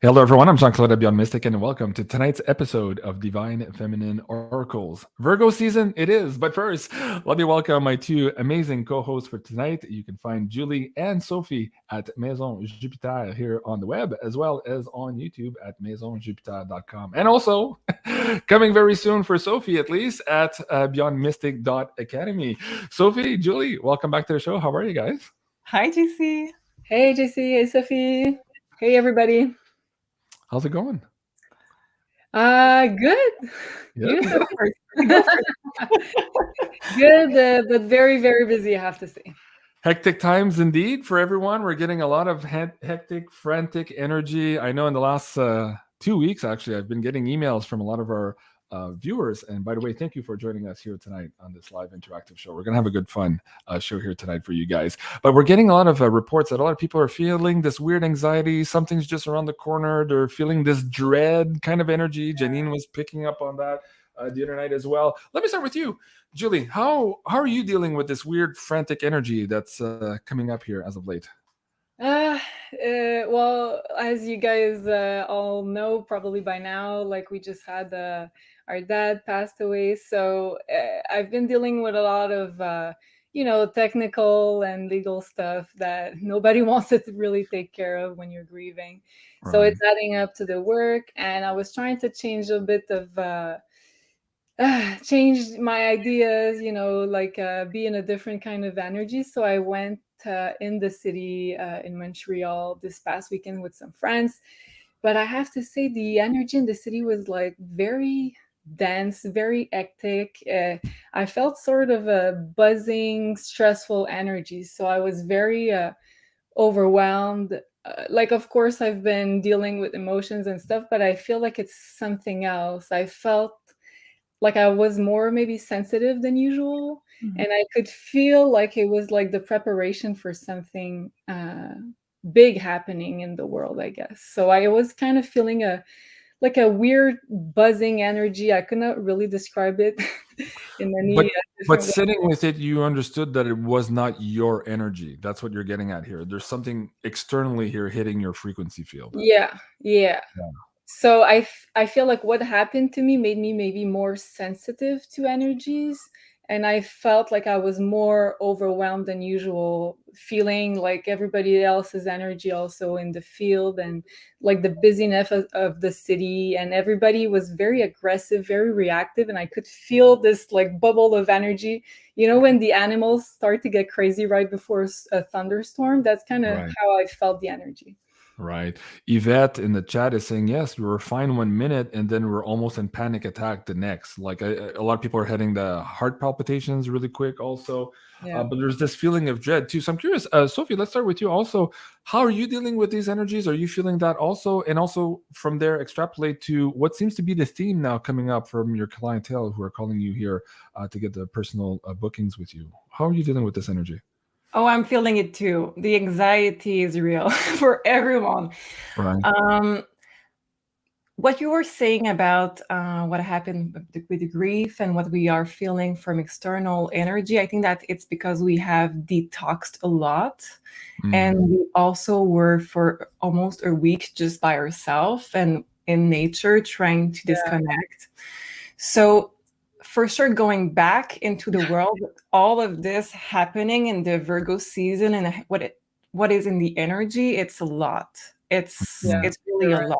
Hello, everyone. I'm Jean-Claude BeyondMystic, and welcome to tonight's episode of Divine Feminine Oracles. Virgo season, it is. But first, let me welcome my two amazing co-hosts for tonight. You can find Julie and Sophie at Maison Jupiter here on the web, as well as on YouTube at maisonjupiter.com. And also, coming very soon for Sophie, at least, at beyondmystic.academy. Sophie, Julie, welcome back to the show. How are you guys? Hi, JC. Hey, JC. Hey, Sophie. Hey, everybody. How's it going? Good. Yeah. You, Sophie? Good, but very, very busy, I have to say. Hectic times indeed for everyone. We're getting a lot of hectic, frantic energy. I know in the last 2 weeks, actually, I've been getting emails from a lot of our viewers. And by the way, thank you for joining us here tonight on this live interactive show. We're going to have a good fun show here tonight for you guys. But we're getting a lot of reports that a lot of people are feeling this weird anxiety. Something's just around the corner. They're feeling this dread kind of energy. Janine was picking up on that the other night as well. Let me start with you, Julie. How are you dealing with this weird frantic energy that's coming up here as of late? Well, as you guys all know, probably by now, like we just had our dad passed away. So I've been dealing with a lot of, technical and legal stuff that nobody wants to really take care of when you're grieving. Right. So it's adding up to the work. And I was trying to change a bit of, change my ideas, be in a different kind of energy. So I went in the city in Montreal this past weekend with some friends. But I have to say the energy in the city was like very dense, very hectic. I felt sort of a buzzing, stressful energy. So I was very overwhelmed. Of course, I've been dealing with emotions and stuff, but I feel like it's something else. I felt like I was more maybe sensitive than usual. Mm-hmm. And I could feel like it was like the preparation for something big happening in the world, I guess. So I was kind of feeling a weird buzzing energy. I could not really describe it in any but sitting with it, you understood that it was not your energy. That's what you're getting at here. There's something externally here hitting your frequency field. Yeah. So I feel like what happened to me made me maybe more sensitive to energies. And I felt like I was more overwhelmed than usual, feeling like everybody else's energy also in the field and like the busyness of the city. And everybody was very aggressive, very reactive. And I could feel this like bubble of energy. You know, when the animals start to get crazy right before a thunderstorm, that's kind of how I felt the energy. Right. Yvette in the chat is saying, yes, we were fine 1 minute and then we're almost in panic attack the next. Like a lot of people are having the heart palpitations really quick also. Yeah. But there's this feeling of dread too. So I'm curious, Sophie, let's start with you also. How are you dealing with these energies? Are you feeling that also? And also from there, extrapolate to what seems to be the theme now coming up from your clientele who are calling you here to get the personal bookings with you. How are you dealing with this energy? Oh, I'm feeling it too. The anxiety is real for everyone. Right. What you were saying about what happened with the grief and what we are feeling from external energy, I think that it's because we have detoxed a lot. And we also were for almost a week just by ourselves and in nature trying to disconnect. So for sure, going back into the world, all of this happening in the Virgo season and what is in the energy, it's a lot. It's really a lot.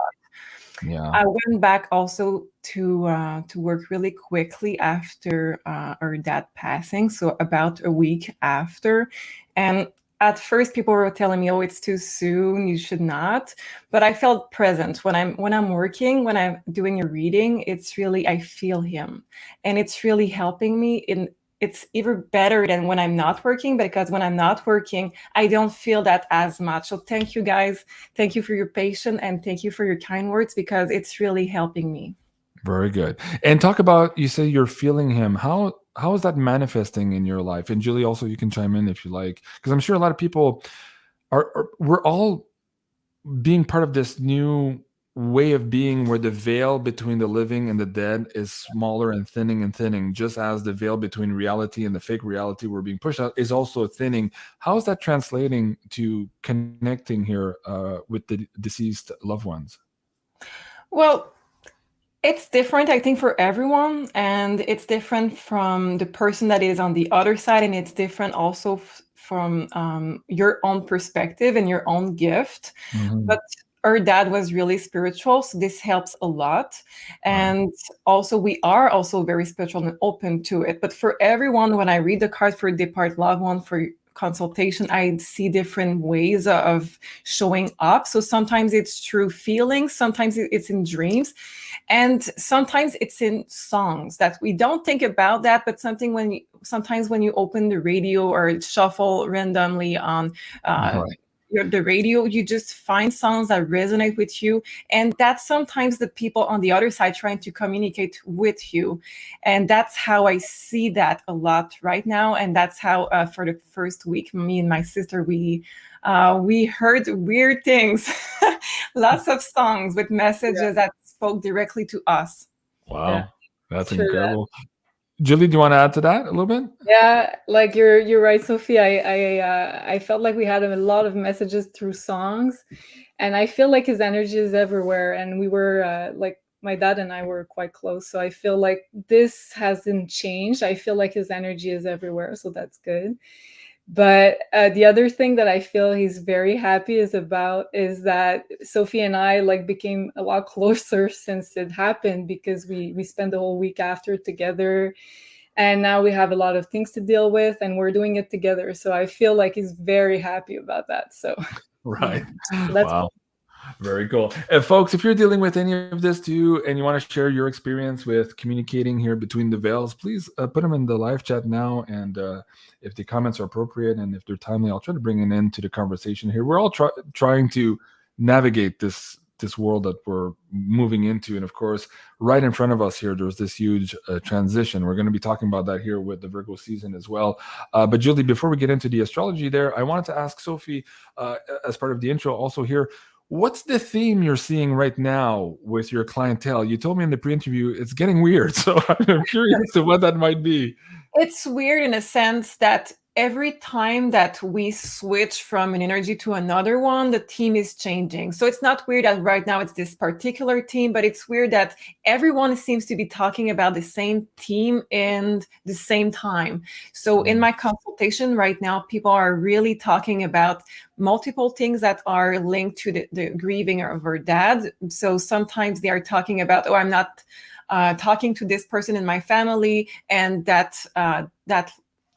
Yeah. I went back also to work really quickly after our dad passing, so about a week after, and at first people were telling me, oh, it's too soon, you should not. But I felt present when I'm working, when I'm doing a reading, it's really, I feel him. And it's really helping me. It's even better than when I'm not working, because when I'm not working, I don't feel that as much. So thank you guys. Thank you for your patience and thank you for your kind words, because it's really helping me. Very good. And talk about, you say you're feeling him. How is that manifesting in your life? And Julie, also, you can chime in if you like, because I'm sure a lot of people we're all being part of this new way of being where the veil between the living and the dead is smaller and thinning, just as the veil between reality and the fake reality we're being pushed out is also thinning. How is that translating to connecting here with the deceased loved ones? Well, it's different, I think, for everyone, and it's different from the person that is on the other side, and it's different also from your own perspective and your own gift. But our dad was really spiritual, so this helps a lot. And also, we are also very spiritual and open to it. But for everyone, when I read the card for Depart Loved One for consultation, I see different ways of showing up. So sometimes it's through feelings, sometimes it's in dreams, and sometimes it's in songs that we don't think about that, but sometimes when you open the radio or shuffle randomly on the radio, you just find songs that resonate with you, and that's sometimes the people on the other side trying to communicate with you. And that's how I see that a lot right now. And that's how for the first week, me and my sister, we heard weird things. Lots of songs with messages that spoke directly to us. Wow, that's incredible. Julie, do you want to add to that a little bit? Yeah, like you're right, Sophie. I felt like we had a lot of messages through songs, and I feel like his energy is everywhere. And we were like, my dad and I were quite close, so I feel like this hasn't changed. I feel like his energy is everywhere, so that's good. But the other thing that I feel he's very happy is that Sophie and I like became a lot closer since it happened, because we spent the whole week after together, and now we have a lot of things to deal with, and we're doing it together. So I feel like he's very happy about that. So right. That's wow. Cool. Very cool. Folks, if you're dealing with any of this too, and you want to share your experience with communicating here between the veils, please put them in the live chat now. And if the comments are appropriate and if they're timely, I'll try to bring an end to the conversation here. We're all trying to navigate this world that we're moving into. And of course, right in front of us here, there's this huge transition. We're going to be talking about that here with the Virgo season as well. But Julie, before we get into the astrology there, I wanted to ask Sophie, as part of the intro also here, what's the theme you're seeing right now with your clientele? You told me in the pre-interview it's getting weird, so I'm curious to what that might be. It's weird in a sense that every time that we switch from an energy to another one, the theme is changing. So it's not weird that right now it's this particular theme, but it's weird that everyone seems to be talking about the same theme in the same time. So in my consultation right now, people are really talking about multiple things that are linked to the grieving of our dad. So sometimes they are talking about, oh, I'm not talking to this person in my family, and that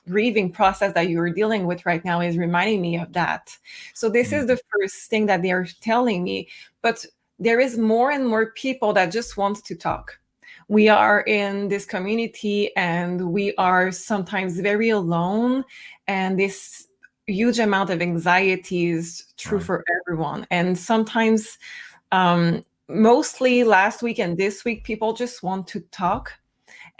grieving process that you're dealing with right now is reminding me of that. So this is the first thing that they are telling me. But there is more and more people that just want to talk. We are in this community and we are sometimes very alone, and this huge amount of anxiety is true for everyone. And sometimes mostly last week and this week, people just want to talk,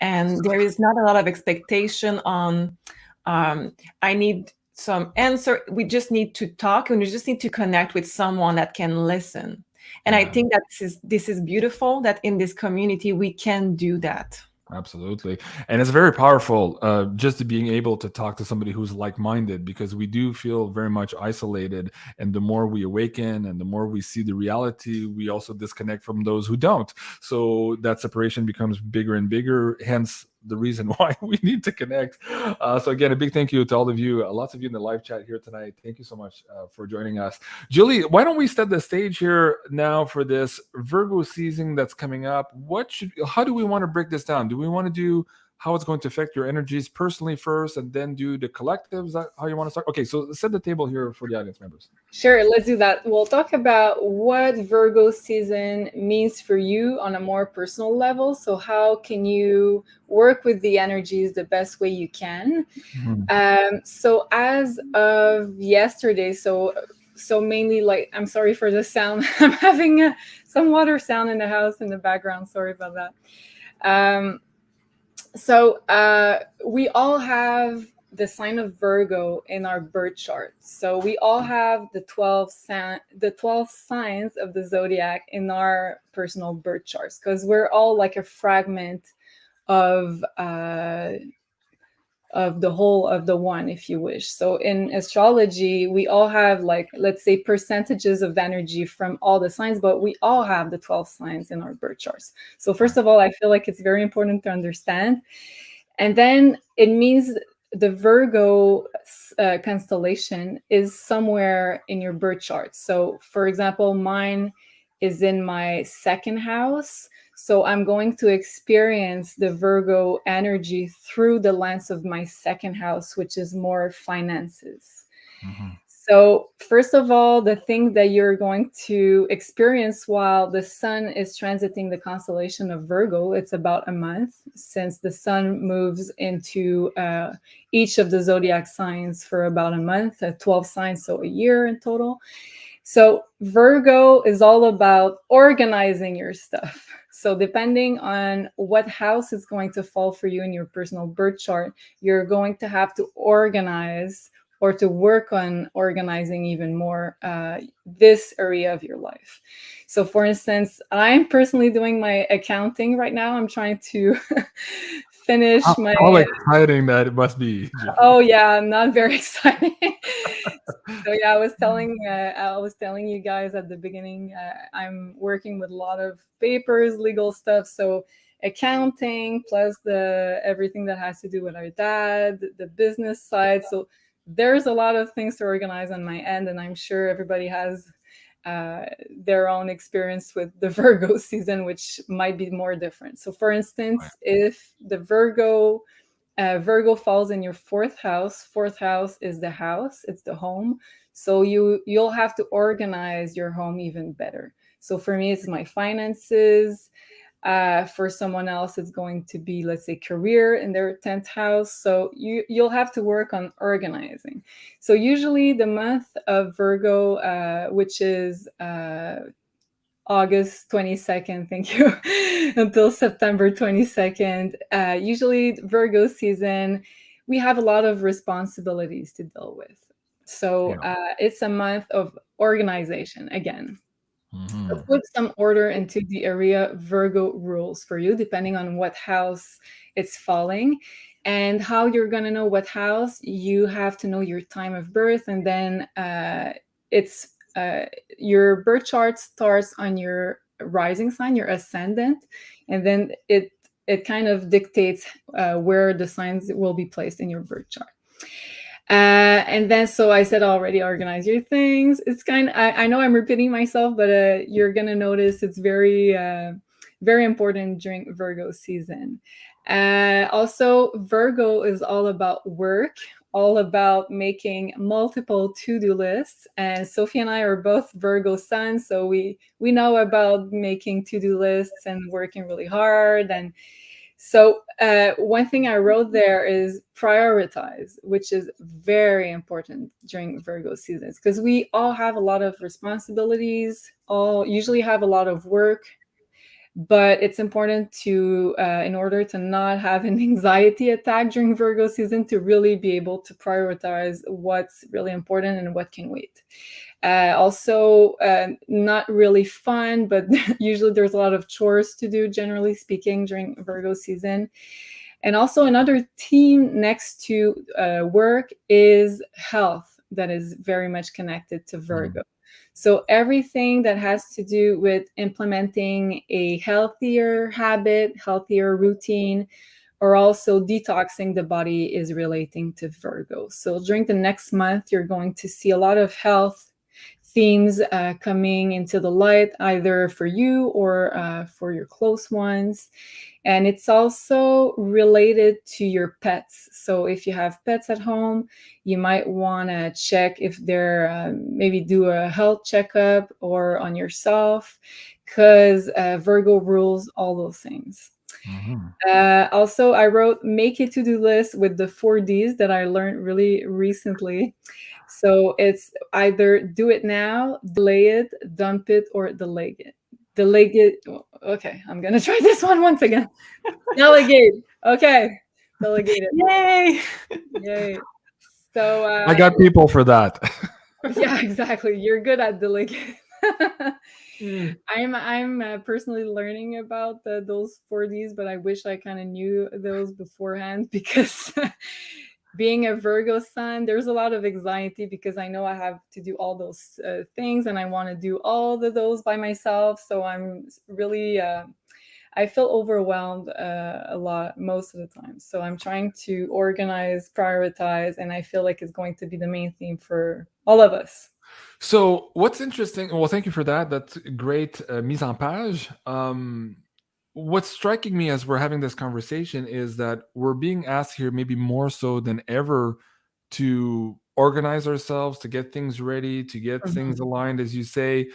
and there is not a lot of expectation on I need some answer. We just need to talk, and we just need to connect with someone that can listen. And I think that this is beautiful that in this community we can do that. Absolutely. And it's very powerful just to being able to talk to somebody who's like-minded, because we do feel very much isolated. And the more we awaken and the more we see the reality, we also disconnect from those who don't. So that separation becomes bigger and bigger, hence the reason why we need to connect. So again, a big thank you to all of you. Lots of you in the live chat here tonight. Thank you so much for joining us. Julie, why don't we set the stage here now for this Virgo season that's coming up? How do we want to break this down? Do we want to do how it's going to affect your energies personally first and then do the collective? Is that how you want to start? Okay, so set the table here for the audience members. Sure, let's do that. We'll talk about what Virgo season means for you on a more personal level. So how can you work with the energies the best way you can? So as of yesterday, so mainly, like, I'm sorry for the sound. I'm having some water sound in the house in the background. Sorry about that. So we all have the sign of Virgo in our birth chart. So we all have the 12 signs of the zodiac in our personal birth charts, because we're all like a fragment of of the whole of the one, if you wish. So in astrology, we all have, like, let's say, percentages of energy from all the signs, but we all have the 12 signs in our birth charts. So first of all, I feel like it's very important to understand. And then it means the Virgo constellation is somewhere in your birth chart. So for example, mine is in my second house. So I'm going to experience the Virgo energy through the lens of my second house, which is more finances. Mm-hmm. So first of all, the thing that you're going to experience while the sun is transiting the constellation of Virgo, it's about a month since the sun moves into each of the zodiac signs for about a month, 12 signs, so a year in total. So Virgo is all about organizing your stuff. So depending on what house is going to fall for you in your personal birth chart, you're going to have to organize or to work on organizing even more this area of your life. So for instance, I'm personally doing my accounting right now. I'm trying to finish my... How exciting that it must be. Oh yeah, not very exciting. So yeah, I was telling you guys at the beginning, I'm working with a lot of papers, legal stuff. So accounting plus everything that has to do with our dad, the business side. So there's a lot of things to organize on my end, and I'm sure everybody has their own experience with the Virgo season, which might be more different. So for instance, if the Virgo falls in your fourth house is the house, it's the home. So you'll have to organize your home even better. So for me, it's my finances. For someone else, it's going to be, let's say, career in their 10th house. So you'll have to work on organizing. So usually the month of Virgo, which is August 22nd, thank you, until September 22nd, usually Virgo season, we have a lot of responsibilities to deal with. So it's a month of organization again. Mm-hmm. So put some order into the area Virgo rules for you, depending on what house it's falling. And how you're going to know what house, you have to know your time of birth. And then your birth chart starts on your rising sign, your ascendant. And then it kind of dictates where the signs will be placed in your birth chart. And then, so I said already, organize your things. It's kind of, I know I'm repeating myself, but you're going to notice it's very, very important during Virgo season. Also, Virgo is all about work, all about making multiple to-do lists. And Sophie and I are both Virgo suns, so we know about making to-do lists and working really hard. And so one thing I wrote there is prioritize, which is very important during Virgo seasons, because we all have a lot of responsibilities, all usually have a lot of work, but it's important to, in order to not have an anxiety attack during Virgo season, to really be able to prioritize what's really important and what can wait. Also, not really fun, but usually there's a lot of chores to do, generally speaking, during Virgo season. And also another theme next to work is health, that is very much connected to Virgo. So everything that has to do with implementing a healthier habit, healthier routine, or also detoxing the body is relating to Virgo. So during the next month, you're going to see a lot of health themes coming into the light, either for you or for your close ones. And it's also related to your pets. So if you have pets at home, you might want to check if they're maybe do a health checkup or on yourself, because Virgo rules all those things. Mm-hmm. Also, I wrote make a to-do list with the 4 Ds that I learned really recently. So it's either do it now, delay it, dump it, or delegate it. Delegate. Okay, I'm gonna try this one once again. Delegate. Okay, delegate it. Yay! Yay. So I got people for that. Yeah, exactly. You're good at delegating. I'm personally learning about those 4 Ds, but I wish I kind of knew those beforehand, because being a Virgo sun, there's a lot of anxiety because I know I have to do all those things, and I want to do all of those by myself. So I'm really, I feel overwhelmed a lot most of the time. So I'm trying to organize, prioritize, and I feel like it's going to be the main theme for all of us. So what's interesting, well, thank you for that. That's great mise en page. What's striking me as we're having this conversation is that we're being asked here, maybe more so than ever, to organize ourselves, to get things ready, to get things aligned, as you say,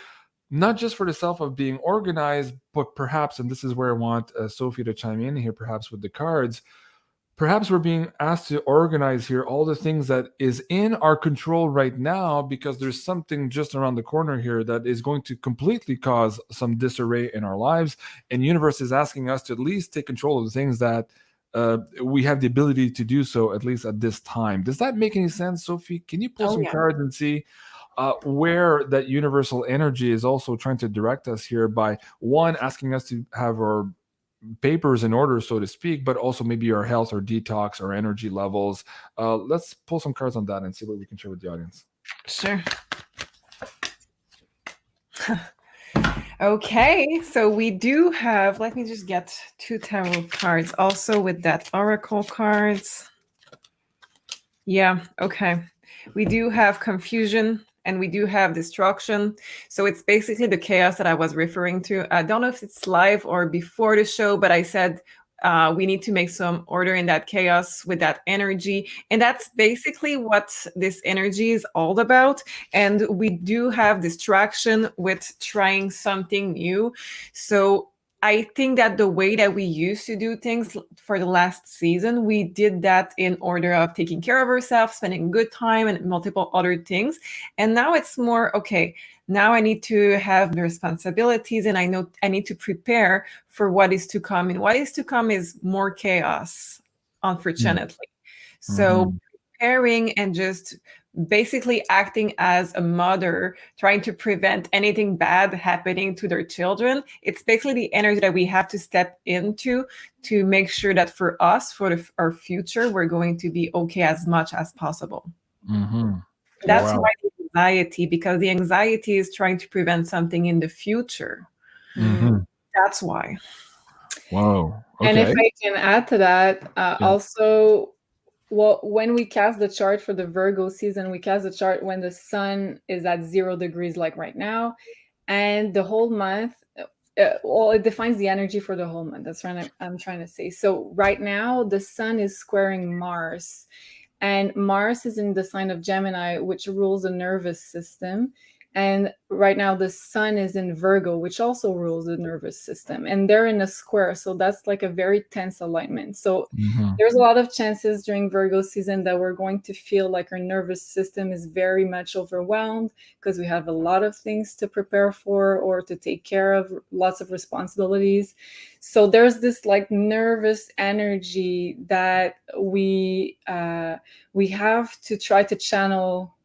not just for the self of being organized, but perhaps, and this is where I want Sophie to chime in here, perhaps with the cards, perhaps we're being asked to organize here all the things that is in our control right now, because there's something just around the corner here that is going to completely cause some disarray in our lives. And universe is asking us to at least take control of the things that we have the ability to do so, at least at this time. Does that make any sense, Sophie? Can you pull some cards and see where that universal energy is also trying to direct us here by, one, asking us to have our papers in order, so to speak, but also maybe our health or detox or energy levels. Let's pull some cards on that and see what we can share with the audience. Sure. Okay, so we do have, let me just get 2 tarot cards also with that oracle cards. Yeah, okay. We do have confusion and we do have destruction. So it's basically the chaos that I was referring to. I don't know if it's live or before the show, but I said we need to make some order in that chaos with that energy. And that's basically what this energy is all about. And we do have distraction with trying something new. So I think that the way that we used to do things for the last season, we did that in order of taking care of ourselves, spending good time and multiple other things. And now it's more, okay, now I need to have the responsibilities and I know I need to prepare for what is to come. And what is to come is more chaos, unfortunately. So preparing and just basically acting as a mother, trying to prevent anything bad happening to their children. It's basically the energy that we have to step into to make sure that for us, for our future, we're going to be okay as much as possible. That's why the anxiety, because the anxiety is trying to prevent something in the future. That's why. Wow. Okay. And if I can add to that, also, well, when we cast the chart for the Virgo season, we cast the chart when the sun is at 0 degrees, like right now, and the whole month. Well, it defines the energy for the whole month. That's what I'm trying to say. So right now, the sun is squaring Mars, and Mars is in the sign of Gemini, which rules the nervous system. And right now the sun is in Virgo, which also rules the nervous system, and they're in a square. So that's like a very tense alignment. So there's a lot of chances during Virgo season that we're going to feel like our nervous system is very much overwhelmed because we have a lot of things to prepare for or to take care of, lots of responsibilities. So there's this like nervous energy that we have to try to channel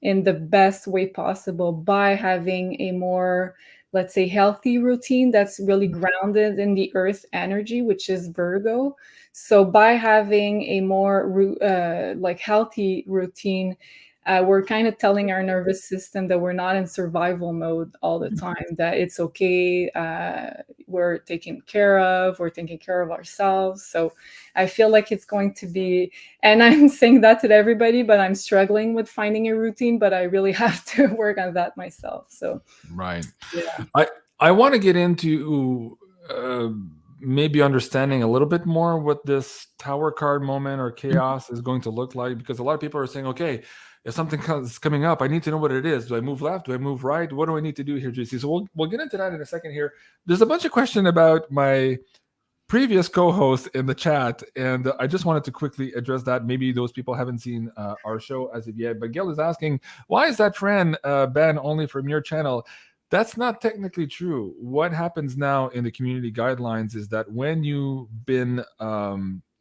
in the best way possible by having a more, let's say, healthy routine that's really grounded in the earth energy, which is Virgo. So by having a more like healthy routine, we're kind of telling our nervous system that we're not in survival mode all the time, that it's okay, we're taken care of, we're taking care of ourselves. So I feel like it's going to be, and I'm saying that to everybody, but I'm struggling with finding a routine, but I really have to work on that myself. So I want to get into maybe understanding a little bit more what this Tower card moment or chaos is going to look like, because a lot of people are saying, okay, if something is coming up, I need to know what it is. Do I move left? Do I move right? What do I need to do here, JC? So we'll get into that in a second here. There's a bunch of questions about my previous co-host in the chat, and I just wanted to quickly address that. Maybe those people haven't seen our show as of yet, but Gail is asking, why is that friend banned only from your channel? That's not technically true. What happens now in the community guidelines is that when you've been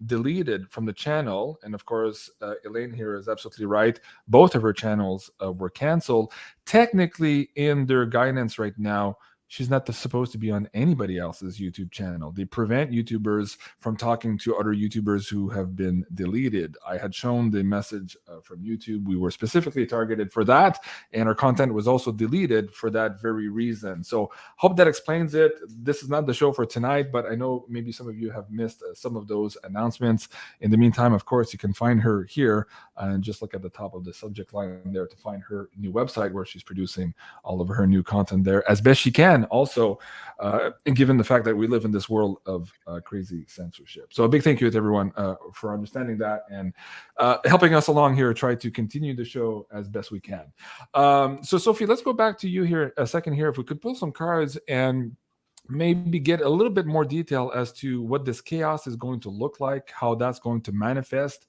deleted from the channel, and of course Elaine here is absolutely right, both of her channels were canceled. Technically in their guidance right now, she's not supposed to be on anybody else's YouTube channel. They prevent YouTubers from talking to other YouTubers who have been deleted. I had shown the message from YouTube. We were specifically targeted for that, and our content was also deleted for that very reason. So hope that explains it. This is not the show for tonight, but I know maybe some of you have missed some of those announcements. In the meantime, of course, you can find her here and just look at the top of the subject line there to find her new website where she's producing all of her new content there as best she can. Also, given the fact that we live in this world of crazy censorship. So a big thank you to everyone for understanding that and helping us along here, try to continue the show as best we can. So Sophie, let's go back to you here a second here. If we could pull some cards and maybe get a little bit more detail as to what this chaos is going to look like, how that's going to manifest,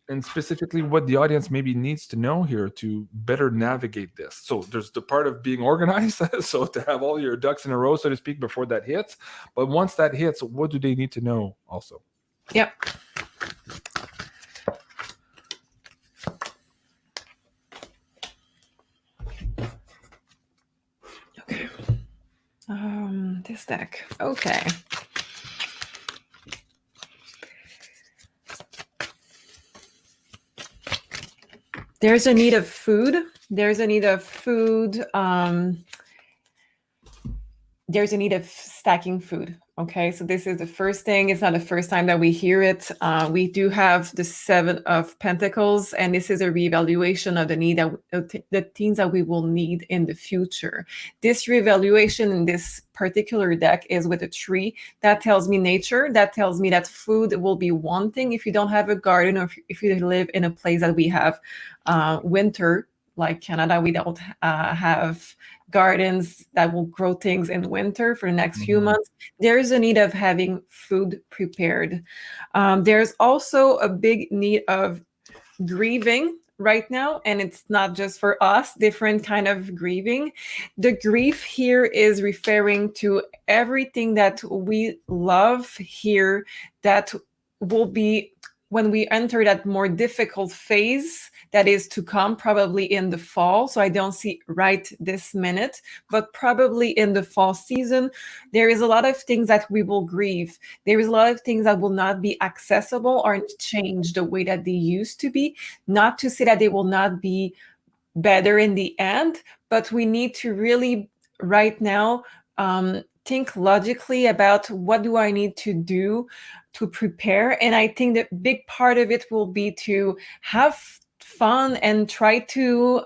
and specifically what the audience maybe needs to know here to better navigate this. So there's the part of being organized, so to have all your ducks in a row, so to speak, before that hits. But once that hits, what do they need to know also? Yep. Okay. This deck. Okay. There's a need of food. There's a need of food. There's a need of stacking food. Okay, so this is the first thing. It's not the first time that we hear it. We do have the Seven of Pentacles, and this is a reevaluation of the need that the things that we will need in the future. This reevaluation in this particular deck is with a tree. That tells me nature. That tells me that food will be one thing if you don't have a garden, or if you live in a place that we have winter, like Canada. We don't have gardens that will grow things in winter for the next few months. There's a need of having food prepared. There's also a big need of grieving right now, and it's not just for us, different kind of grieving. The grief here is referring to everything that we love here that will be when we enter that more difficult phase that is to come, probably in the fall. So I don't see right this minute, but probably in the fall season, there is a lot of things that we will grieve. There is a lot of things that will not be accessible or change the way that they used to be. Not to say that they will not be better in the end, but we need to really right now think logically about what do I need to do to prepare. And I think the big part of it will be to have fun and try to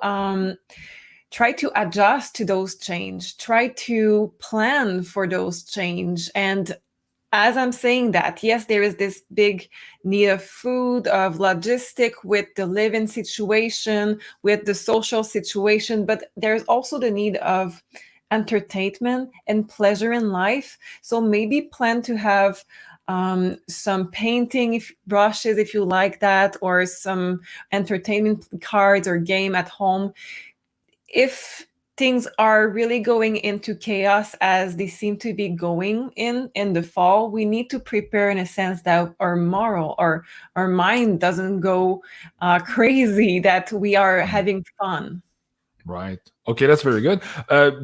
adjust to those change, try to plan for those change. And as I'm saying that, yes, there is this big need of food, of logistic with the living situation, with the social situation, but there's also the need of entertainment and pleasure in life. So maybe plan to have some painting brushes if you like that, or some entertainment cards or game at home. If things are really going into chaos as they seem to be going in the fall, we need to prepare in a sense that our moral or our mind doesn't go crazy, that we are having fun. Right. Okay, that's very good.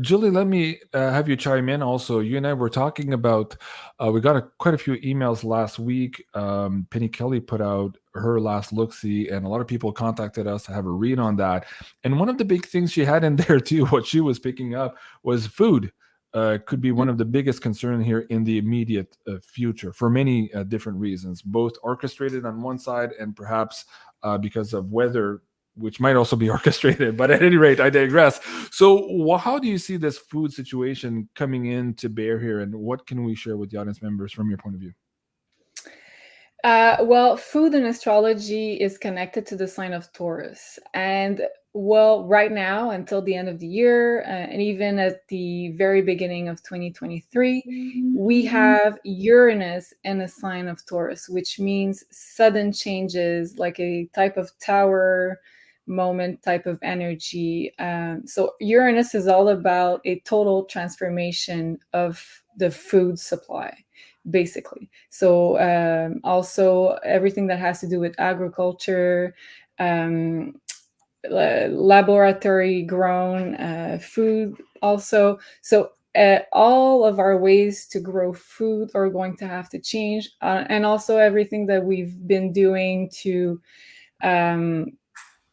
Julie, let me have you chime in also. You and I were talking about, we got quite a few emails last week. Penny Kelly put out her last look-see, and a lot of people contacted us to have a read on that. And one of the big things she had in there too, what she was picking up was food. Could be one of the biggest concern here in the immediate future for many different reasons, both orchestrated on one side and perhaps because of weather, which might also be orchestrated, but at any rate, I digress. So how do you see this food situation coming in to bear here, and what can we share with the audience members from your point of view? Well, food in astrology is connected to the sign of Taurus. And well, right now, until the end of the year, and even at the very beginning of 2023, we have Uranus in the sign of Taurus, which means sudden changes, like a type of tower moment type of energy. So Uranus is all about a total transformation of the food supply, basically. So also everything that has to do with agriculture, laboratory grown food, also, so all of our ways to grow food are going to have to change, and also everything that we've been doing to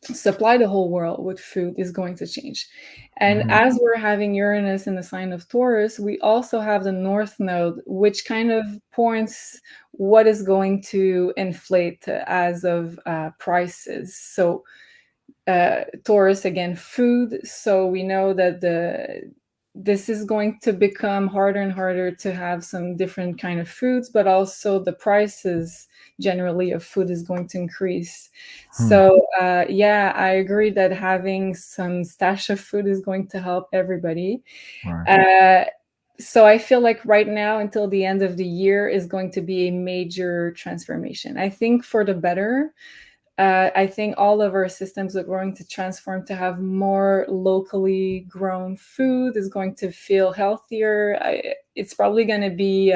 supply the whole world with food is going to change. And as we're having Uranus in the sign of Taurus, we also have the North Node, which kind of points what is going to inflate as of prices. So Taurus, again, food. So we know that this is going to become harder and harder to have some different kind of foods, but also the prices generally of food is going to increase. So yeah, I agree that having some stash of food is going to help everybody. So I feel like right now until the end of the year is going to be a major transformation. I think for the better. I think all of our systems are going to transform to have more locally grown food, is going to feel healthier. It's probably going to be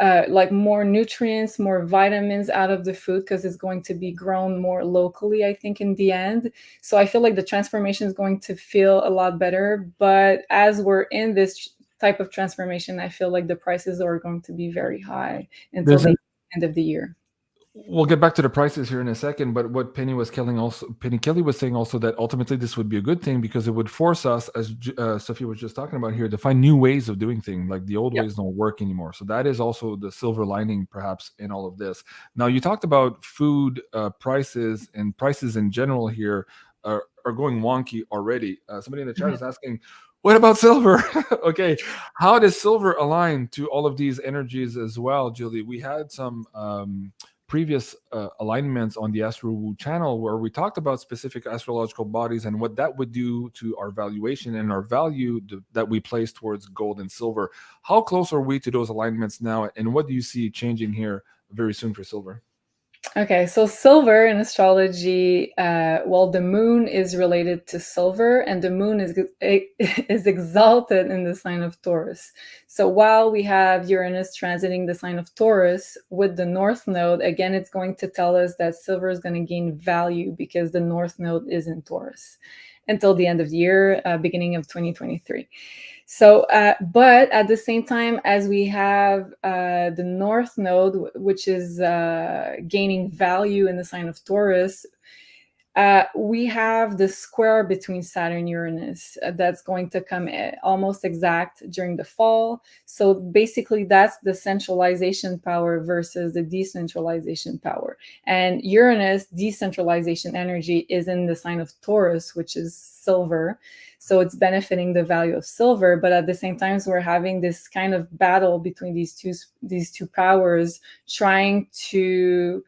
like more nutrients, more vitamins out of the food because it's going to be grown more locally, I think, in the end. So I feel like the transformation is going to feel a lot better. But as we're in this type of transformation, I feel like the prices are going to be very high until the end of the year. We'll get back to the prices here in a second, but what Penny Kelly was saying also that ultimately this would be a good thing because it would force us, as Sophie was just talking about here, to find new ways of doing things. Like the old ways don't work anymore. So that is also the silver lining, perhaps, in all of this. Now, you talked about food prices, and prices in general here are going wonky already. Somebody in the chat is asking, what about silver? Okay, how does silver align to all of these energies as well, Julie? We had some previous alignments on the Astro Woo channel where we talked about specific astrological bodies and what that would do to our valuation and our value that we place towards gold and silver. How close are we to those alignments now, and what do you see changing here very soon for silver? Okay, so silver in astrology, well, the moon is related to silver, and the moon is exalted in the sign of Taurus. So while we have Uranus transiting the sign of Taurus with the North Node, again, it's going to tell us that silver is going to gain value because the North Node is in Taurus until the end of the year, beginning of 2023. So, but at the same time, as we have the North Node, which is gaining value in the sign of Taurus, we have the square between Saturn and Uranus that's going to come almost exact during the fall. So basically, that's the centralization power versus the decentralization power. And Uranus, decentralization energy, is in the sign of Taurus, which is silver. So it's benefiting the value of silver, but at the same time, we're having this kind of battle between these two powers, trying to,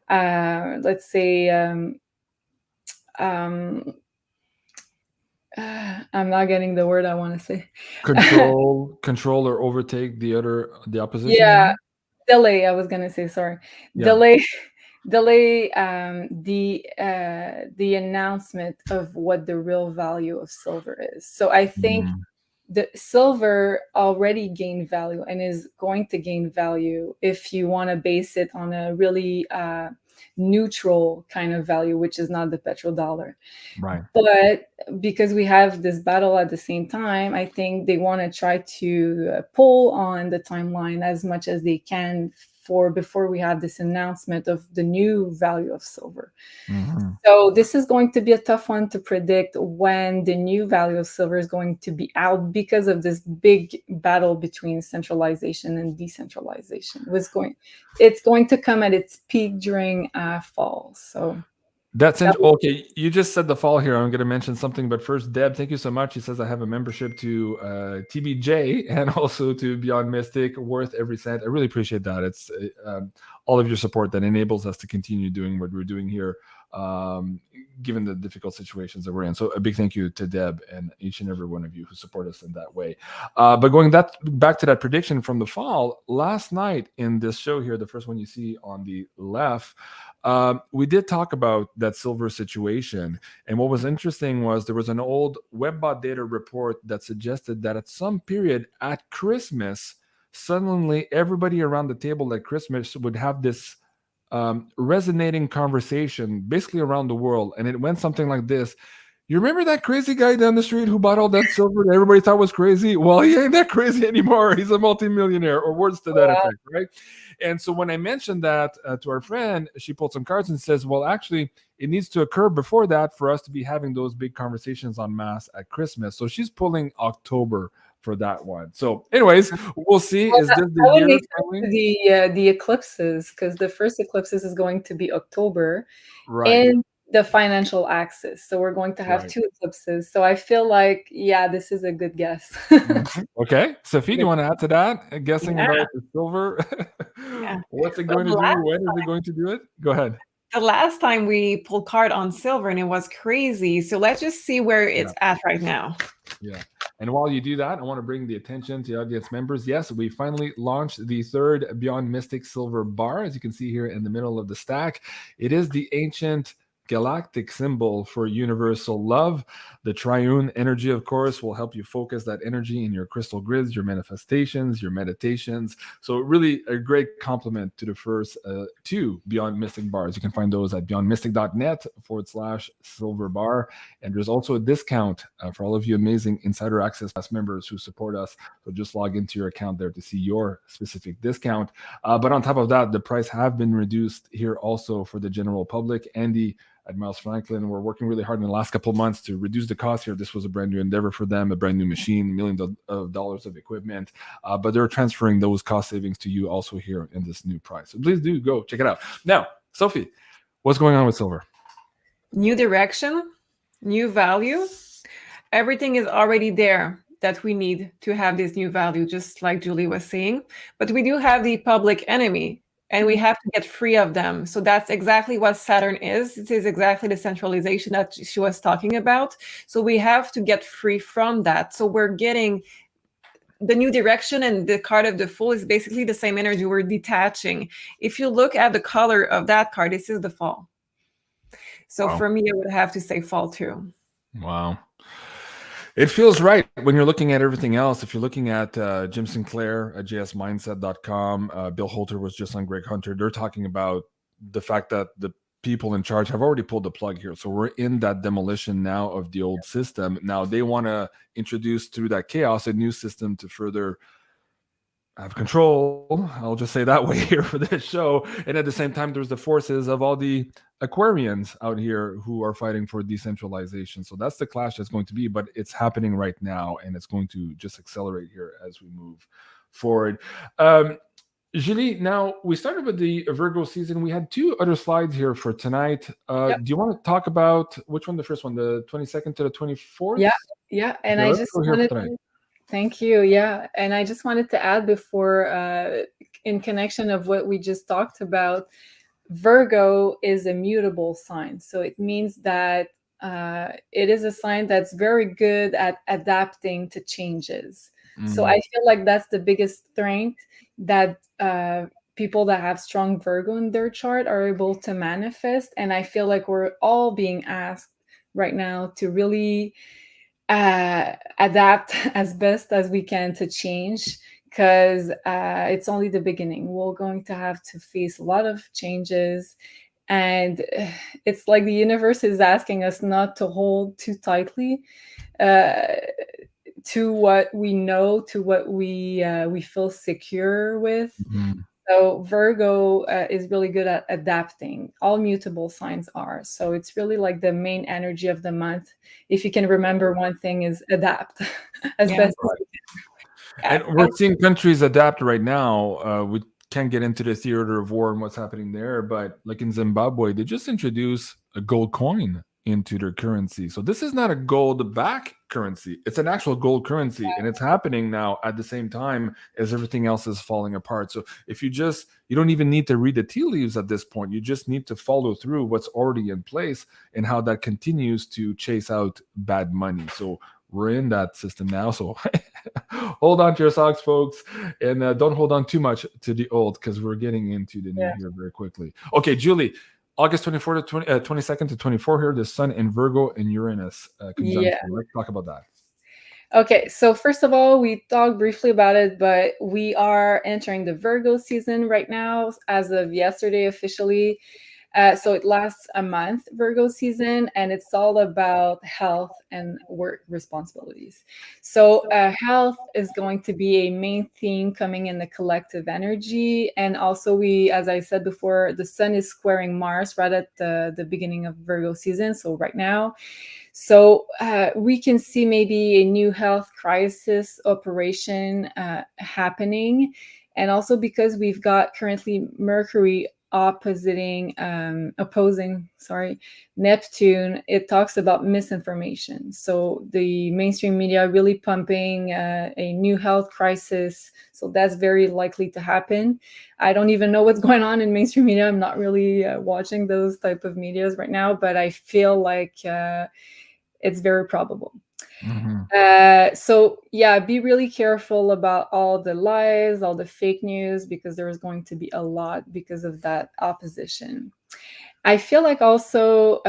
let's say, I'm not getting the word I want to say. Control or overtake the opposition. Yeah, delay. I was gonna say, sorry. Yeah. Delay the announcement of what the real value of silver is. So I think the silver already gained value and is going to gain value if you want to base it on a really neutral kind of value, which is not the petrodollar. Right. But because we have this battle at the same time, I think they want to try to pull on the timeline as much as they can before we have this announcement of the new value of silver. So this is going to be a tough one to predict when the new value of silver is going to be out because of this big battle between centralization and decentralization. It's going to come at its peak during fall. So that's okay. You just said the fall here. I'm going to mention something, but first, Deb, thank you so much. He says I have a membership to TBJ and also to BeyondMystic, worth every cent. I really appreciate that. It's all of your support that enables us to continue doing what we're doing here, given the difficult situations that we're in. So a big thank you to Deb and each and every one of you who support us in that way. But going back to that prediction from the fall, last night in this show here, the first one you see on the left, we did talk about that silver situation. And what was interesting was there was an old WebBot data report that suggested that at some period at Christmas, suddenly everybody around the table at Christmas would have this resonating conversation basically around the world. And it went something like this: you remember that crazy guy down the street who bought all that silver that everybody thought was crazy? Well, he ain't that crazy anymore. He's a multimillionaire, or words to that effect, right? And so when I mentioned that to our friend, she pulled some cards and says, well, actually, it needs to occur before that for us to be having those big conversations en masse at Christmas. So she's pulling October for that one. So anyways, we'll see. Well, Is this that the would year make sense finally? to the eclipses, because the first eclipses is going to be October Right. in the financial axis. So we're going to have Right. 2 eclipses. So I feel like, yeah, this is a good guess. Okay. Sophie, do you want to add to that? Guessing Yeah. about the silver? Yeah. What's it Well, going to do? When is it going to do it? Go ahead. The last time we pulled card on silver and it was crazy. So let's just see where it's at right now. Yeah. And while you do that, I want to bring the attention to the audience members. Yes, we finally launched the third BeyondMystic silver bar, as you can see here in the middle of the stack. It is the ancient galactic symbol for universal love. The triune energy, of course, will help you focus that energy in your crystal grids, your manifestations, your meditations. So really a great complement to the first 2 Beyond Mystic bars. You can find those at beyondmystic.net/silver bar. And there's also a discount for all of you amazing Insider Access Pass members who support us. So just log into your account there to see your specific discount. But on top of that, the price have been reduced here also for the general public. Andy at Miles Franklin, we're working really hard in the last couple of months to reduce the cost here. This was a brand new endeavor for them, a brand new machine, millions of dollars of equipment, but they're transferring those cost savings to you also here in this new price. So please do go check it out. Now, Sophie, what's going on with silver? New direction, new value. Everything is already there that we need to have this new value, just like Julie was saying. But we do have the public enemy, and we have to get free of them. So that's exactly what Saturn is. It is exactly the centralization that she was talking about. So we have to get free from that. So we're getting the new direction, and the card of the Fool is basically the same energy. We're detaching. If you look at the color of that card, this is the fall. So for me, I would have to say fall too. Wow. It feels right when you're looking at everything else. If you're looking at Jim Sinclair at jsmindset.com, Bill Holter was just on Greg Hunter. They're talking about the fact that the people in charge have already pulled the plug here. So we're in that demolition now of the old system. Now they want to introduce through that chaos a new system to further have control. I'll just say that way here for this show. And at the same time, there's the forces of all the Aquarians out here who are fighting for decentralization. So that's the clash that's going to be, but it's happening right now, and it's going to just accelerate here as we move forward. Julie, now we started with the Virgo season. We had 2 other slides here for tonight. Do you want to talk about which one? The first one, the 22nd to the 24th? Yeah. And I just wanted to, thank you. Yeah. And I just wanted to add before, in connection of what we just talked about, Virgo is a mutable sign. So it means that it is a sign that's very good at adapting to changes. So I feel like that's the biggest strength that people that have strong Virgo in their chart are able to manifest. And I feel like we're all being asked right now to really adapt as best as we can to change, because it's only the beginning. We're going to have to face a lot of changes, and it's like the universe is asking us not to hold too tightly to what we know, to what we feel secure with. So Virgo is really good at adapting. All mutable signs are. So it's really like the main energy of the month. If you can remember one thing, is adapt as best as you can. And we're seeing countries adapt right now. We can't get into the theater of war and what's happening there, but like in Zimbabwe, they just introduced a gold coin into their currency. So this is not a gold back currency. It's an actual gold currency, and it's happening now at the same time as everything else is falling apart. So if you don't even need to read the tea leaves at this point. You just need to follow through what's already in place and how that continues to chase out bad money. So we're in that system now. So hold on to your socks, folks, and don't hold on too much to the old, because we're getting into the new here very quickly. Okay, Julie, August 24 to 22nd to 24 here, the Sun in Virgo and Uranus conjunction. Let's talk about that. Okay, so first of all, we talked briefly about it, but we are entering the Virgo season right now as of yesterday officially. So it lasts a month, Virgo season, and it's all about health and work responsibilities. So health is going to be a main theme coming in the collective energy. And also we, as I said before, the sun is squaring Mars right at the beginning of Virgo season. So right now. So we can see maybe a new health crisis operation happening. And also because we've got currently Mercury opposing Neptune, it talks about misinformation. So the mainstream media really pumping a new health crisis. So that's very likely to happen. I don't even know what's going on in mainstream media. I'm not really watching those type of medias right now, but I feel like it's very probable. So yeah, be really careful about all the lies, all the fake news, because there's going to be a lot because of that opposition. I feel like also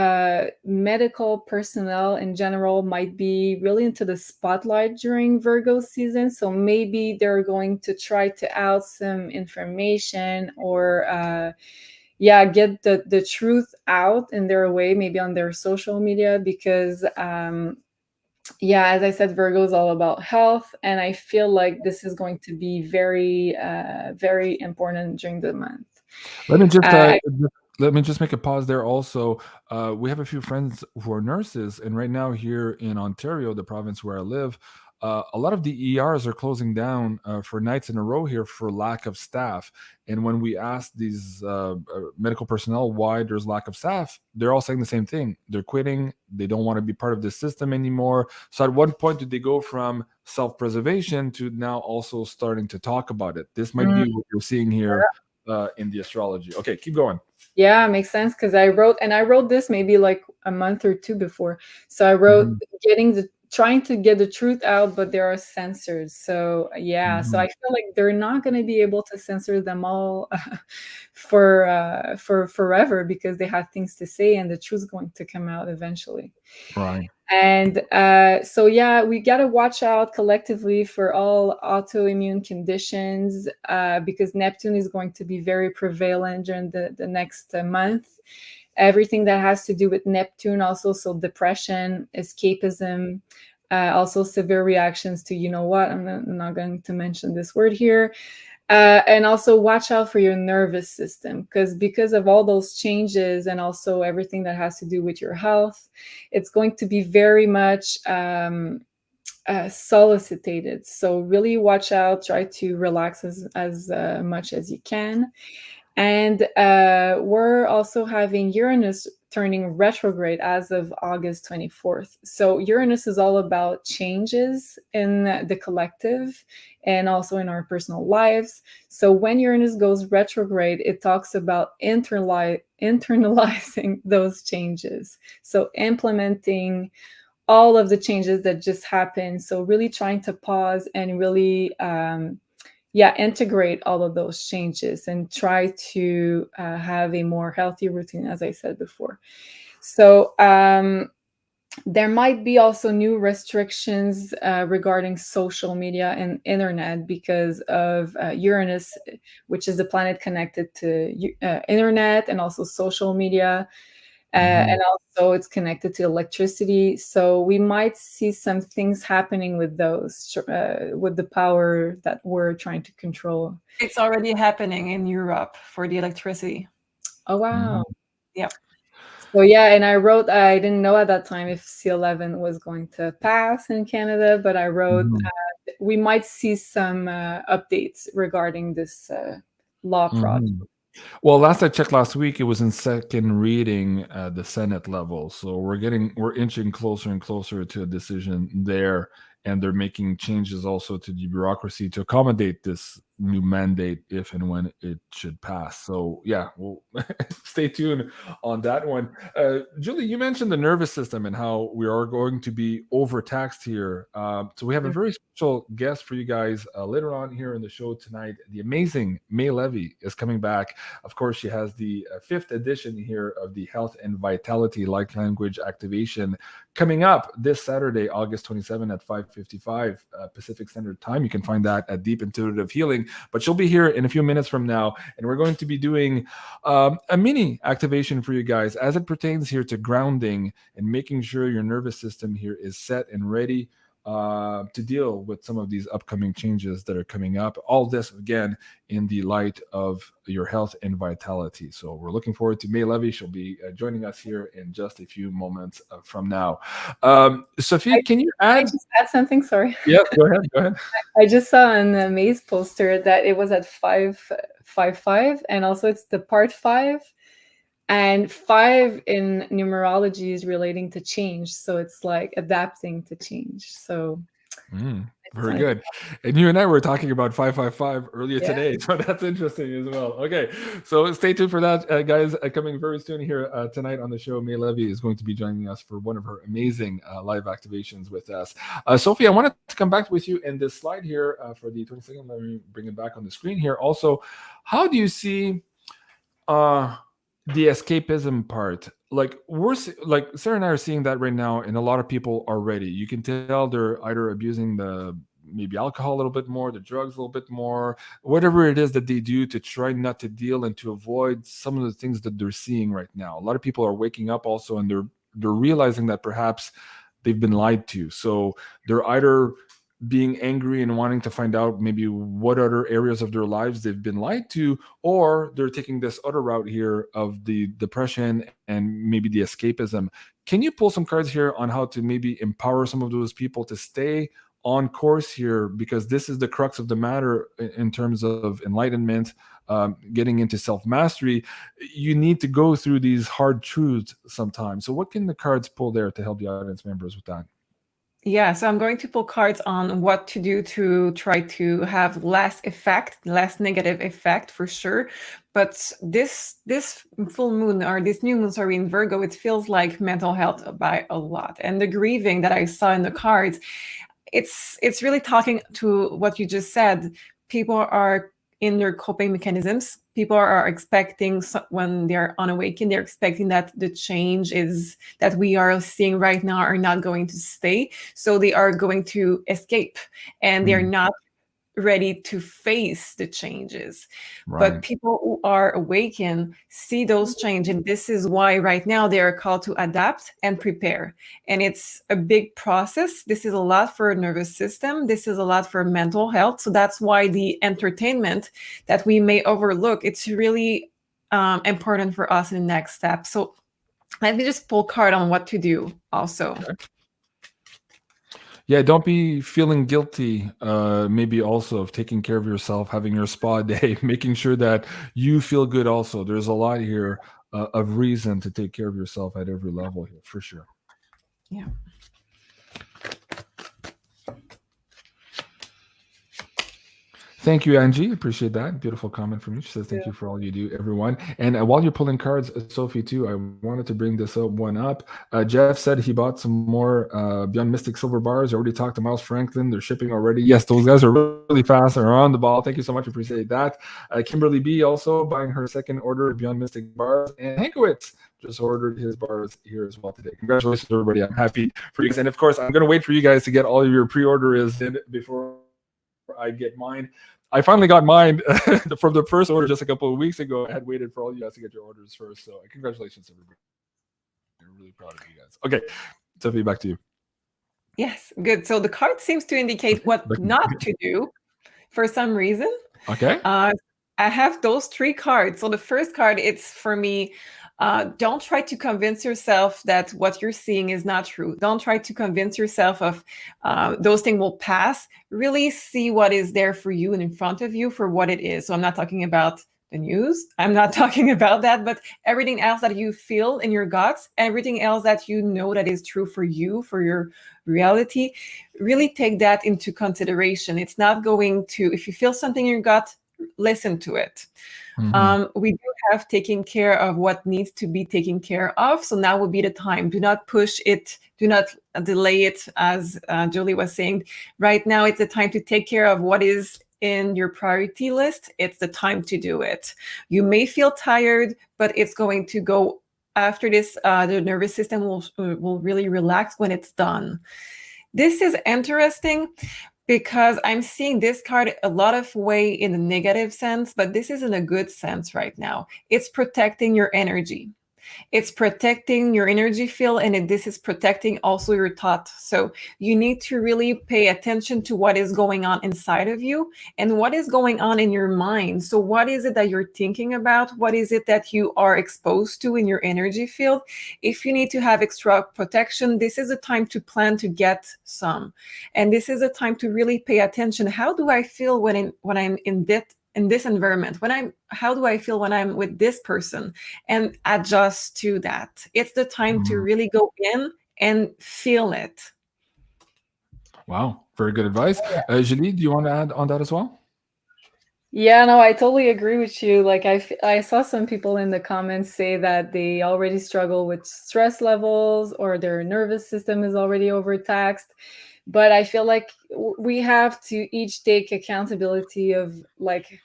medical personnel in general might be really into the spotlight during Virgo season. So maybe they're going to try to out some information or get the truth out in their way, maybe on their social media, because as I said, Virgo is all about health, and I feel like this is going to be very, very important during the month. Let me just make a pause there. Also, we have a few friends who are nurses, and right now here in Ontario, the province where I live, a lot of the ERs are closing down for nights in a row here for lack of staff. And when we ask these medical personnel why there's lack of staff, they're all saying the same thing. They're quitting. They don't want to be part of the system anymore. So at what point did they go from self-preservation to now also starting to talk about it? This might be what you're seeing here in the astrology. Okay, keep going. Yeah, makes sense, because I wrote this maybe like a month or two before. So I wrote trying to get the truth out, but there are censors. So so I feel like they're not going to be able to censor them all for forever, because they have things to say and the truth's going to come out eventually. Right. And we got to watch out collectively for all autoimmune conditions, because Neptune is going to be very prevalent during the next month. Everything that has to do with Neptune also, so depression, escapism, also severe reactions to, I'm not going to mention this word here. And also watch out for your nervous system, because of all those changes and also everything that has to do with your health, it's going to be very much solicited. So really watch out, try to relax as much as you can. And we're also having Uranus turning retrograde as of August 24th. So Uranus is all about changes in the collective and also in our personal lives. So when Uranus goes retrograde, it talks about internalizing those changes. So implementing all of the changes that just happened. So really trying to pause and really integrate all of those changes and try to have a more healthy routine, as I said before. So there might be also new restrictions regarding social media and internet because of Uranus, which is the planet connected to internet and also social media. And also it's connected to electricity. So we might see some things happening with those, with the power that we're trying to control. It's already happening in Europe for the electricity. Oh, wow. Yeah. So and I didn't know at that time if C11 was going to pass in Canada, but I wrote we might see some updates regarding this law project. Well, last I checked last week, it was in second reading at the Senate level. So we're inching closer and closer to a decision there. And they're making changes also to the bureaucracy to accommodate this new mandate if and when it should pass. So we'll stay tuned on that one. Julie, you mentioned the nervous system and how we are going to be overtaxed here. So we have a very special guest for you guys later on here in the show tonight. The amazing May Levy is coming back. Of course, she has the 5th edition here of the Health and Vitality Light Language Activation coming up this Saturday, August 27 at 5:55 Pacific Standard Time. You can find that at Deep Intuitive Healing. but she'll be here in a few minutes from now, and we're going to be doing a mini activation for you guys as it pertains here to grounding and making sure your nervous system here is set and ready to deal with some of these upcoming changes that are coming up. All this, again, in the light of your health and vitality. So we're looking forward to May Levy. She'll be joining us here in just a few moments from now. Sophie, can you add? I just add something? Sorry. Yeah, go ahead. I just saw on the Maze poster that it was at 555, and also it's the part 5. And 5 in numerology is relating to change. So it's like adapting to change. So very good. And you and I were talking about 555 earlier today. So that's interesting as well. Okay. So stay tuned for that, guys. Coming very soon here tonight on the show, May Levy is going to be joining us for one of her amazing live activations with us. Sophie, I wanted to come back with you in this slide here for the 22nd. Let me bring it back on the screen here. Also, how do you see the escapism part? Like Sarah and I are seeing that right now in a lot of people already. You can tell they're either abusing the maybe alcohol a little bit more, the drugs a little bit more, whatever it is that they do to try not to deal and to avoid some of the things that they're seeing right now. A lot of people are waking up also, and they're realizing that perhaps they've been lied to. So they're either being angry and wanting to find out maybe what other areas of their lives they've been lied to, or they're taking this other route here of the depression and maybe the escapism. Can you pull some cards here on how to maybe empower some of those people to stay on course here? Because this is the crux of the matter in terms of enlightenment, getting into self-mastery. You need to go through these hard truths sometimes. So what can the cards pull there to help the audience members with that? Yeah, so I'm going to pull cards on what to do to try to have less negative effect for sure. But this full moon, or this new moon, sorry, in Virgo, it feels like mental health by a lot. And the grieving that I saw in the cards, it's really talking to what you just said. People are in their coping mechanisms. People are expecting, when they're unawakened, they're expecting that the change is that we are seeing right now are not going to stay. So they are going to escape, and they're not ready to face the changes. Right. But people who are awakened see those changes, and this is why right now they are called to adapt and prepare. And it's a big process. This is a lot for a nervous system. This is a lot for mental health. So that's why the entertainment that we may overlook, it's really important for us in the next step. So let me just pull a card on what to do also. Okay. Yeah, don't be feeling guilty, maybe also of taking care of yourself, having your spa day, making sure that you feel good also. There's a lot here of reason to take care of yourself at every level here, for sure. Yeah. Thank you, Angie. Appreciate that. Beautiful comment from you. She says, thank you for all you do, everyone. And while you're pulling cards, Sophie, too, I wanted to bring this one up. Jeff said he bought some more BeyondMystic silver bars. I already talked to Miles Franklin. They're shipping already. Yes, those guys are really fast. They're on the ball. Thank you so much. Appreciate that. Kimberly B also buying her second order of BeyondMystic bars. And Hankowitz just ordered his bars here as well today. Congratulations, everybody. I'm happy for you guys. And, of course, I'm going to wait for you guys to get all of your pre-orders in before I get mine. I finally got mine from the first order just a couple of weeks ago. I had waited for all you guys to get your orders first. So congratulations, everybody. I'm really proud of you guys. Okay, Sophie, back to you. Yes, good. So the card seems to indicate what not to do for some reason. Okay. I have those 3 cards. So the first card, it's for me, don't try to convince yourself that what you're seeing is not true. Don't try to convince yourself of those things will pass. Really see what is there for you and in front of you for what it is. So I'm not talking about the news. I'm not talking about that, but everything else that you feel in your guts, everything else that you know that is true for you, for your reality, really take that into consideration. It's not going to, if you feel something in your gut, listen to it. We do have taking care of what needs to be taken care of. So now would be the time. Do not push it. Do not delay it. As Julie was saying, right now it's the time to take care of what is in your priority list. It's the time to do it. You may feel tired, but it's going to go after this. The nervous system will really relax when it's done. This is interesting. because I'm seeing this card a lot of way in a negative sense, but this is in a good sense right now. It's protecting your energy. It's protecting your energy field, and this is protecting also your thought. So you need to really pay attention to what is going on inside of you and what is going on in your mind. So what is it that you're thinking about? What is it that you are exposed to in your energy field? If you need to have extra protection, this is a time to plan to get some. And this is a time to really pay attention. How do I feel when I'm in this environment? How do I feel when I'm with this person, and adjust to that? It's the time to really go in and feel it. Wow, very good advice. Julie, do you want to add on that as well? Yeah, no, I totally agree with you. Like I saw some people in the comments say that they already struggle with stress levels or their nervous system is already overtaxed. But I feel like we have to each take accountability of like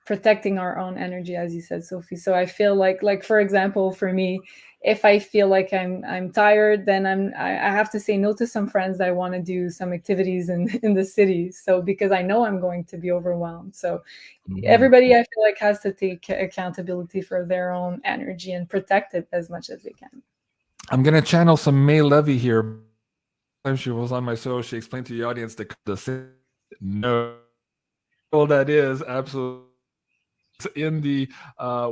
protecting our own energy, as you said, Sophie. So I feel like for example, for me, if I feel like I'm tired, then I have to say no to some friends that I want to do some activities in the city. So because I know I'm going to be overwhelmed. So everybody, I feel like, has to take accountability for their own energy and protect it as much as they can. I'm gonna channel some May Levy here. She was on my show. She explained to the audience the no, well, that is absolutely in the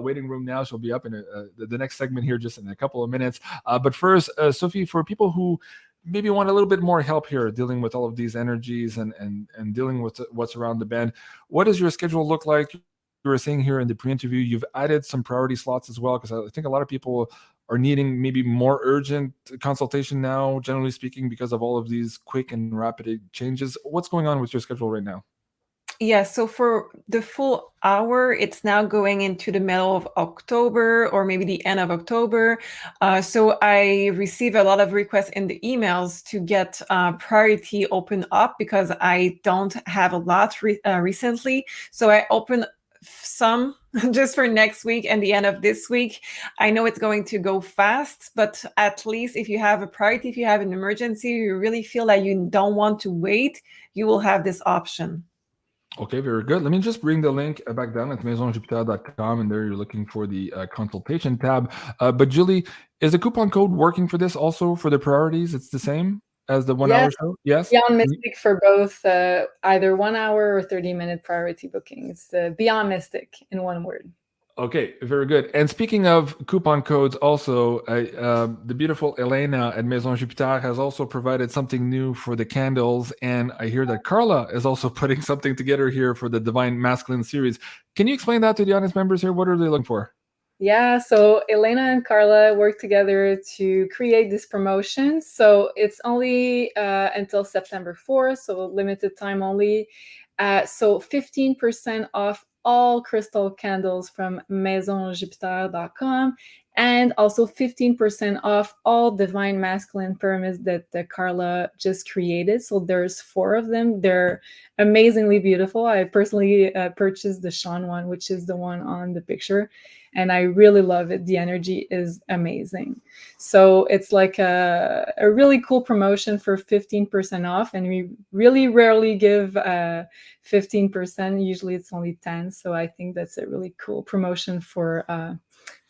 waiting room now. She'll be up in the next segment here just in a couple of minutes. But first, Sophie, for people who maybe want a little bit more help here dealing with all of these energies and dealing with what's around the bend, what does your schedule look like? You were saying here in the pre-interview, you've added some priority slots as well, because I think a lot of people are needing maybe more urgent consultation now, generally speaking, because of all of these quick and rapid changes. What's going on with your schedule right now? Yeah, so for the full hour, it's now going into the middle of October or maybe the end of October. So I receive a lot of requests in the emails to get priority open up because I don't have a lot recently. So I open some just for next week and the end of this week. I know it's going to go fast, but at least if you have a priority, if you have an emergency, you really feel that you don't want to wait, you will have this option. Okay, very good. Let me just bring the link back down at MaisonJupiter.com, and there you're looking for the consultation tab. But Julie, is the coupon code working for this also for the priorities? It's the same as the 1 hour show? Yes? BeyondMystic for both either 1 hour or 30-minute priority booking. It's BeyondMystic in one word. Okay, very good. And speaking of coupon codes, also, the beautiful Elena at Maison Jupiter has also provided something new for the candles. And I hear that Carla is also putting something together here for the Divine Masculine series. Can you explain that to the audience members here? What are they looking for? Yeah, so Elena and Carla work together to create this promotion. So it's only until September 4th, so limited time only. So 15% off all crystal candles from MaisonJupiter.com, and also 15% off all Divine Masculine pyramids that Carla just created. So there's 4 of them. They're amazingly beautiful. I personally purchased the Sean one, which is the one on the picture, and I really love it. The energy is amazing. So it's like a really cool promotion for 15% off, and we really rarely give 15%. Usually it's only 10. So I think that's a really cool promotion for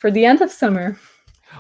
the end of summer.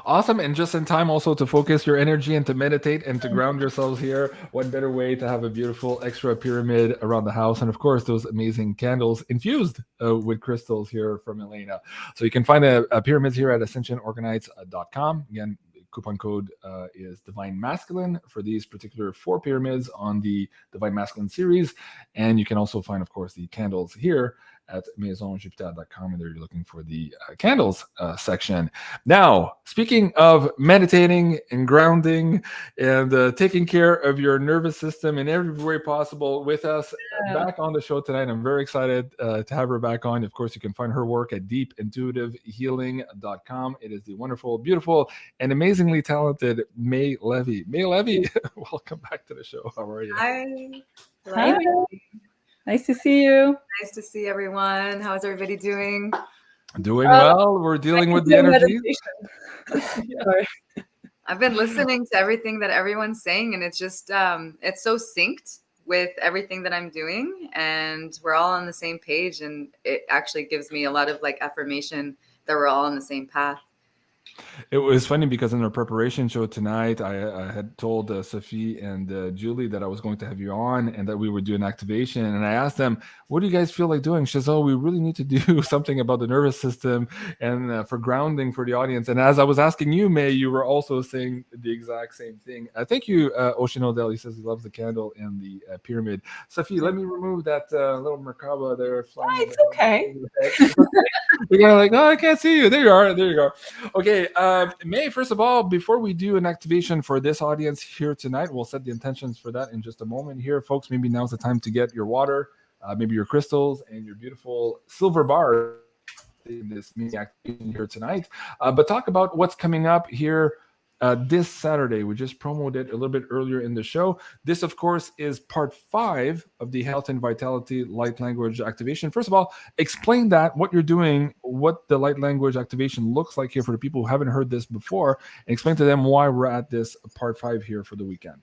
Awesome. And just in time also to focus your energy and to meditate and to ground yourselves here. What better way to have a beautiful extra pyramid around the house? And of course, those amazing candles infused with crystals here from Elena. So you can find a pyramids here at ascensionorganites.com. Again, coupon code is Divine Masculine for these particular 4 pyramids on the Divine Masculine series. And you can also find, of course, the candles here at MaisonJupiter.com, and there you're looking for the candles section. Now, speaking of meditating and grounding and taking care of your nervous system in every way possible, with us back on the show tonight, I'm very excited to have her back on. Of course, you can find her work at deepintuitivehealing.com. It is the wonderful, beautiful, and amazingly talented May Levy. May Levy, welcome back to the show. How are you? Hi. Hi. Nice to see you. Nice to see everyone. How's everybody doing? Doing well. We're dealing with the energy. I've been listening to everything that everyone's saying, and it's just it's so synced with everything that I'm doing, and we're all on the same page. And it actually gives me a lot of like affirmation that we're all on the same path. It was funny because in our preparation show tonight, I had told Sophie and Julie that I was going to have you on and that we would do an activation. And I asked them, what do you guys feel like doing? She says, oh, we really need to do something about the nervous system and for grounding for the audience. And as I was asking you, May, you were also saying the exact same thing. Thank you, Ocean Odell. He says he loves the candle and the pyramid. Sophie, let me remove that little Merkaba there. Oh, it's okay. You're going like, oh, I can't see you. There you are. There you go. Okay. May, first of all, before we do an activation for this audience here tonight, we'll set the intentions for that in just a moment here. Folks, maybe now's the time to get your water, maybe your crystals and your beautiful silver bar in this mini activation here tonight. But talk about what's coming up here this Saturday. We just promoted a little bit earlier in the show. This, of course, is part 5 of the Health and Vitality Light Language Activation. First of all, explain that, what you're doing, what the Light Language Activation looks like here for the people who haven't heard this before, and explain to them why we're at this part 5 here for the weekend.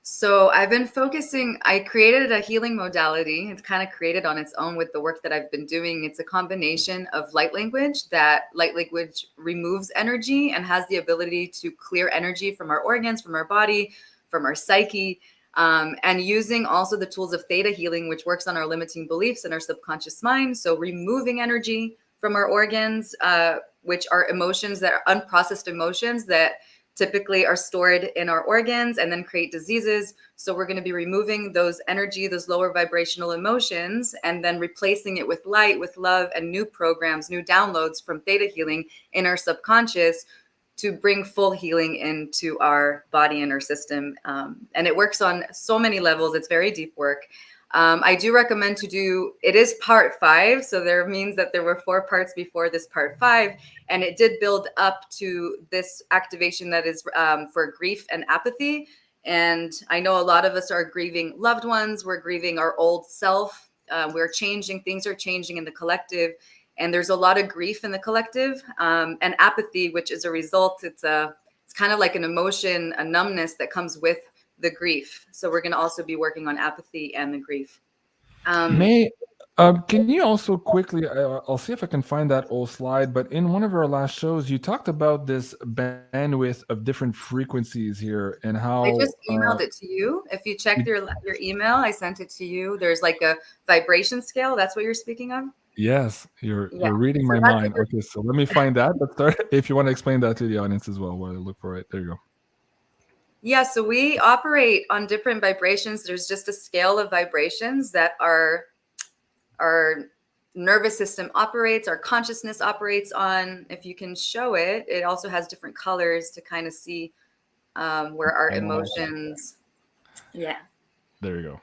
So I've been focusing, I created a healing modality. It's kind of created on its own with the work that I've been doing. It's a combination of light language. That light language removes energy and has the ability to clear energy from our organs, from our body, from our psyche, and using also the tools of theta healing, which works on our limiting beliefs and our subconscious mind. So removing energy from our organs, which are emotions that are unprocessed emotions that typically are stored in our organs and then create diseases. So we're going to be removing those energy, those lower vibrational emotions, and then replacing it with light, with love, and new programs, new downloads from theta healing in our subconscious to bring full healing into our body and our system. And it works on so many levels. It's very deep work. I do recommend to do, it is part 5. So there means that there were 4 parts before this part 5. And it did build up to this activation that is for grief and apathy. And I know a lot of us are grieving loved ones. We're grieving our old self. We're changing. Things are changing in the collective. And there's a lot of grief in the collective and apathy, which is a result. It's kind of like an emotion, a numbness that comes with the grief. So we're going to also be working on apathy and the grief. May, can you also quickly, I'll see if I can find that old slide, but in one of our last shows, you talked about this bandwidth of different frequencies here and how... I just emailed it to you. If you check your email, I sent it to you. There's like a vibration scale. That's what you're speaking of? Yes, you're reading my mind. Okay, so let me find that. Let's start. If you want to explain that to the audience as well, while I look for it. There you go. Yeah, so we operate on different vibrations. There's just a scale of vibrations that our nervous system operates, our consciousness operates on. If you can show it, it also has different colors to kind of see where our emotions. Yeah. There you go.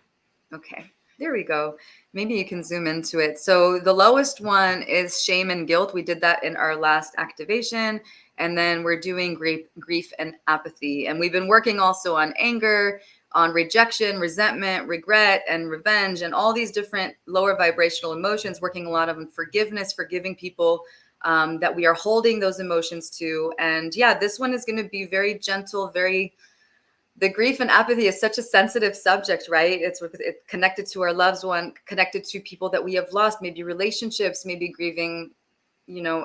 Okay, there we go. Maybe you can zoom into it. So the lowest one is shame and guilt. We did that in our last activation. And then we're doing grief and apathy. And we've been working also on anger, on rejection, resentment, regret, and revenge, and all these different lower vibrational emotions, working a lot on forgiveness, forgiving people that we are holding those emotions to. And yeah, this one is going to be very gentle, the grief and apathy is such a sensitive subject, right? It's connected to our loved one, connected to people that we have lost, maybe relationships, maybe grieving,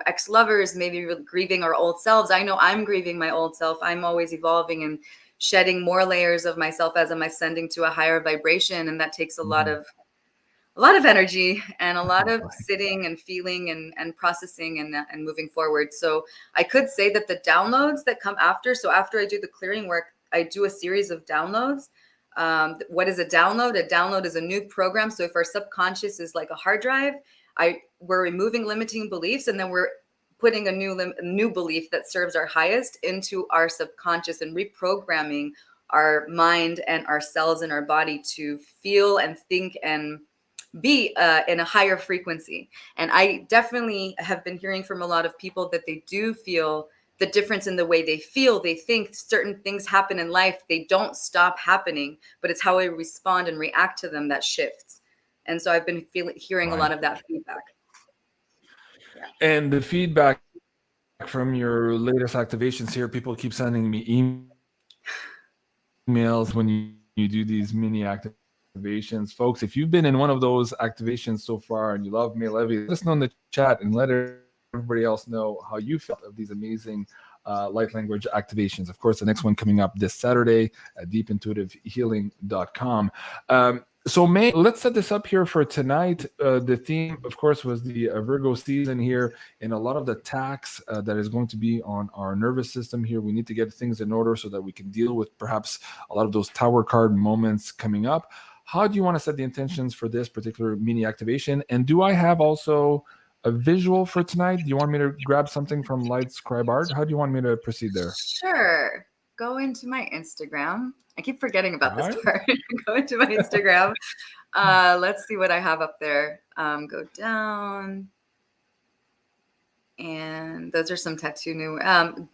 ex-lovers, maybe grieving our old selves. I know I'm grieving my old self. I'm always evolving and shedding more layers of myself as I'm ascending to a higher vibration. And that takes a lot of energy and a lot of sitting and feeling and processing and moving forward. So I could say that the downloads that come after, so after I do the clearing work, I do a series of downloads. What is a download? A download is a new program. So if our subconscious is like a hard drive, we're removing limiting beliefs, and then we're putting a new belief that serves our highest into our subconscious and reprogramming our mind and our cells in our body to feel and think and be in a higher frequency. And I definitely have been hearing from a lot of people that they do feel the difference in the way they feel, they think. Certain things happen in life, they don't stop happening, but it's how I respond and react to them that shifts. And so I've been hearing a lot of that feedback. Yeah. And the feedback from your latest activations here, people keep sending me emails when you do these mini activations activations. Folks, if you've been in one of those activations so far and you love May Levy, let us know in the chat and let everybody else know how you felt of these amazing light language activations. Of course, the next one coming up this Saturday at deepintuitivehealing.com. So May, let's set this up here for tonight. The theme, of course, was the Virgo season here, and a lot of the tax that is going to be on our nervous system here. We need to get things in order so that we can deal with perhaps a lot of those Tower card moments coming up. How do you want to set the intentions for this particular mini activation? And do I have also a visual for tonight? Do you want me to grab something from Light Scribe Art? How do you want me to proceed there? Sure. Go into my Instagram. I keep forgetting about this part. Go into my Instagram. Let's see what I have up there. Go down. And those are some tattoo new.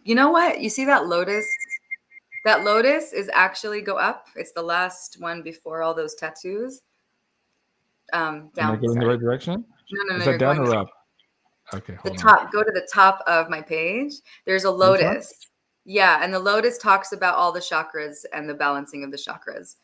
You know what? You see that lotus? That lotus is actually go up. It's the last one before all those tattoos. Down. Am I going in the right direction? No. Is that down or up? Okay. The top. Go to the top of my page. There's a lotus. Yeah, and the lotus talks about all the chakras and the balancing of the chakras.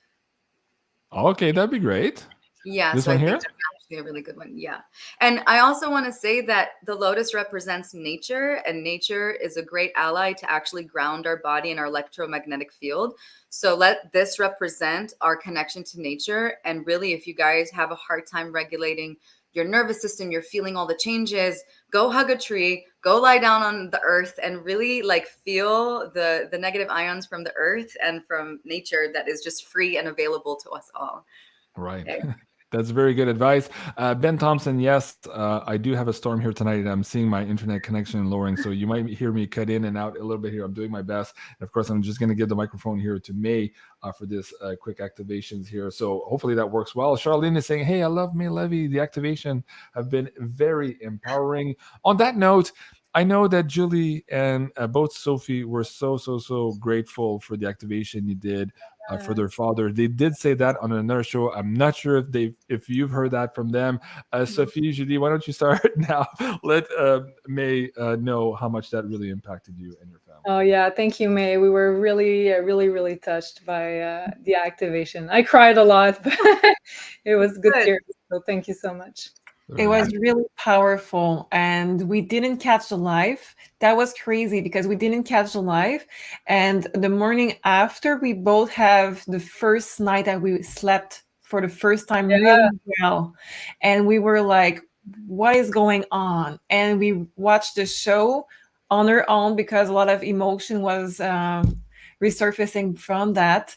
Okay, that'd be great. Yeah, this so one I here? think that's actually a really good one. Yeah. And I also want to say that the lotus represents nature, and nature is a great ally to actually ground our body in our electromagnetic field. So let this represent our connection to nature. And really, if you guys have a hard time regulating your nervous system, you're feeling all the changes, go hug a tree, go lie down on the earth and really like feel the negative ions from the earth and from nature that is just free and available to us all. Right. Okay. That's very good advice. Ben Thompson, yes, I do have a storm here tonight. I'm seeing my internet connection lowering, so you might hear me cut in and out a little bit here. I'm doing my best. And of course, I'm just going to give the microphone here to May for this quick activations here. So hopefully that works well. Charlene is saying, hey, I love May Levy. The activation have been very empowering. On that note, I know that Julie and both Sophie were so grateful for the activation you did for their father. They did say that on another show. I'm not sure if you've heard that from them. Sophie, Julie, why don't you start now? Let May know how much that really impacted you and your family. Oh yeah, thank you, May. We were really touched by the activation. I cried a lot, but it was good tears. So thank you so much. It was really powerful, and we didn't catch the live. That was crazy because we didn't catch the live, and the morning after, we both have the first night that we slept for the first time really well, and we were like, what is going on? And we watched the show on our own because a lot of emotion was resurfacing from that,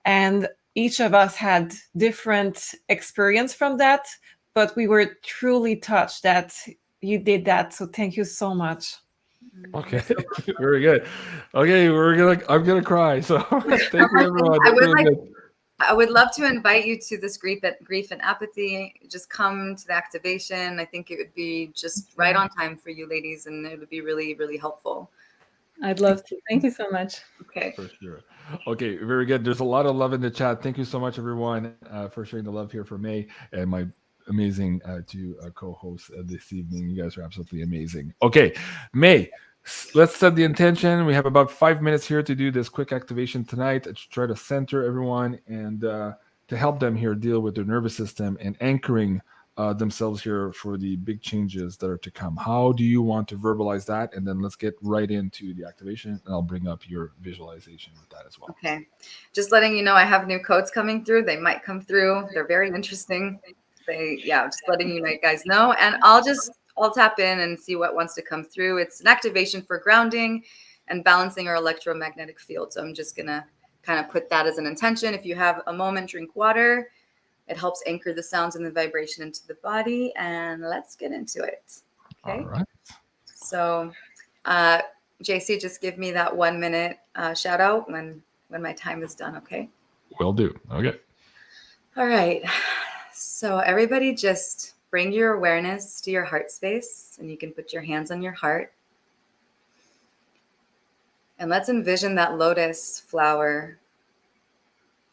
and each of us had different experience from that. But we were truly touched that you did that. So thank you so much. Okay, very good. Okay, I'm gonna cry. So thank you, everyone. I would love to invite you to this grief and apathy. Just come to the activation. I think it would be just right on time for you ladies, and it would be really helpful. I'd love to. Thank you so much. Okay. For sure. Okay, very good. There's a lot of love in the chat. Thank you so much, everyone, for sharing the love here for May and my amazing two co-hosts this evening. You guys are absolutely amazing. Okay, May, let's set the intention. We have about 5 minutes here to do this quick activation tonight to try to center everyone and to help them here deal with their nervous system and anchoring themselves here for the big changes that are to come. How do you want to verbalize that? And then let's get right into the activation, and I'll bring up your visualization with that as well. Okay, just letting you know I have new codes coming through. They might come through. They're very interesting. Just letting you guys know, and I'll tap in and see what wants to come through. It's an activation for grounding and balancing our electromagnetic field. So I'm just gonna kind of put that as an intention. If you have a moment, drink water. It helps anchor the sounds and the vibration into the body, and let's get into it. Okay. All right. So, JC, just give me that 1 minute shout out when my time is done. Okay. Will do. Okay. All right. So everybody just bring your awareness to your heart space, and you can put your hands on your heart. And let's envision that lotus flower,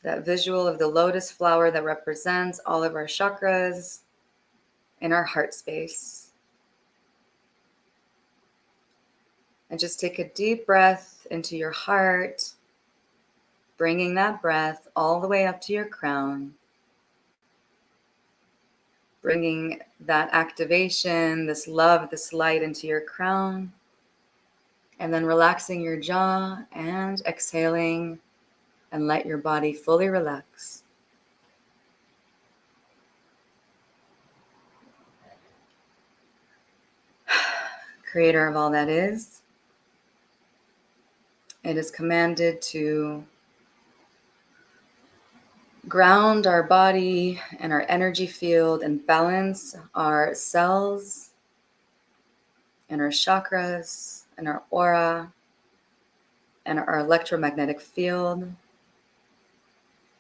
that visual of the lotus flower that represents all of our chakras in our heart space. And just take a deep breath into your heart, bringing that breath all the way up to your crown. Bringing that activation, this love, this light into your crown. And then relaxing your jaw and exhaling, and let your body fully relax. Creator of all that is, it is commanded to ground our body and our energy field and balance our cells and our chakras and our aura and our electromagnetic field,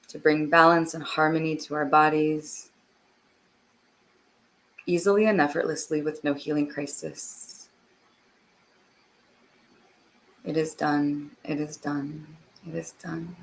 to bring balance and harmony to our bodies easily and effortlessly with no healing crisis. It is done. It is done. It is done.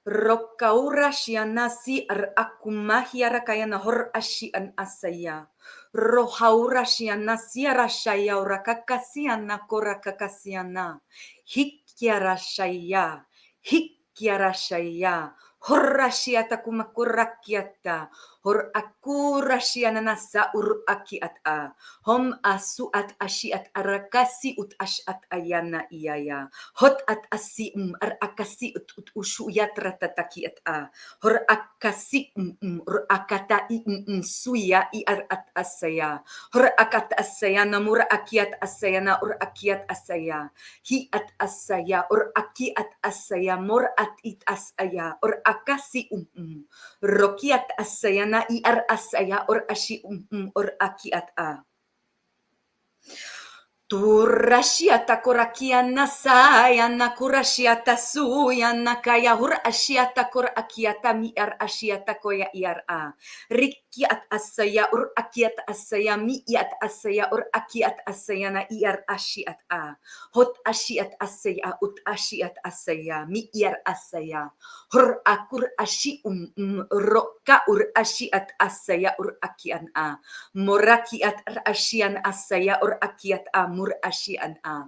Rokaura shianasi ar akumahia rakayana hor ashi an asaya. Rohaura shianasi arashaya urakakasiana korakakasiana. Hikyarashaya. Hikyarashaya. Horrashiata kumakurakiata. Hor akurashiananasa urakiata. Hom asuat ashiat arakasi ut ashat ayana iyaya. Hot at asi ar akasi ut ushu yatra tataki at a. Hor akasi or akata suya I ar at asaya. Hor akat asaya namura akiat asaya na or akiat asaya. Hi at asaya or aki at asaya mor at it asaya or akasi rokiat asaya na I ar asaya or ashi or aki at a. Turashiata korakiana sayana kurashiata suyana kaya hurashiata korakiata miar ashiata koya iar a. Rikiat asaya ur akiat asaya miat asaya ur akiat asaya na iar ashiat a. Hot ashiat asaya ut ashiat asaya miar asaya. Hur akur ashi roka ur ashiat asaya ur akian a. Morakiat ashian asaya ur akiat a. Mur ashian a.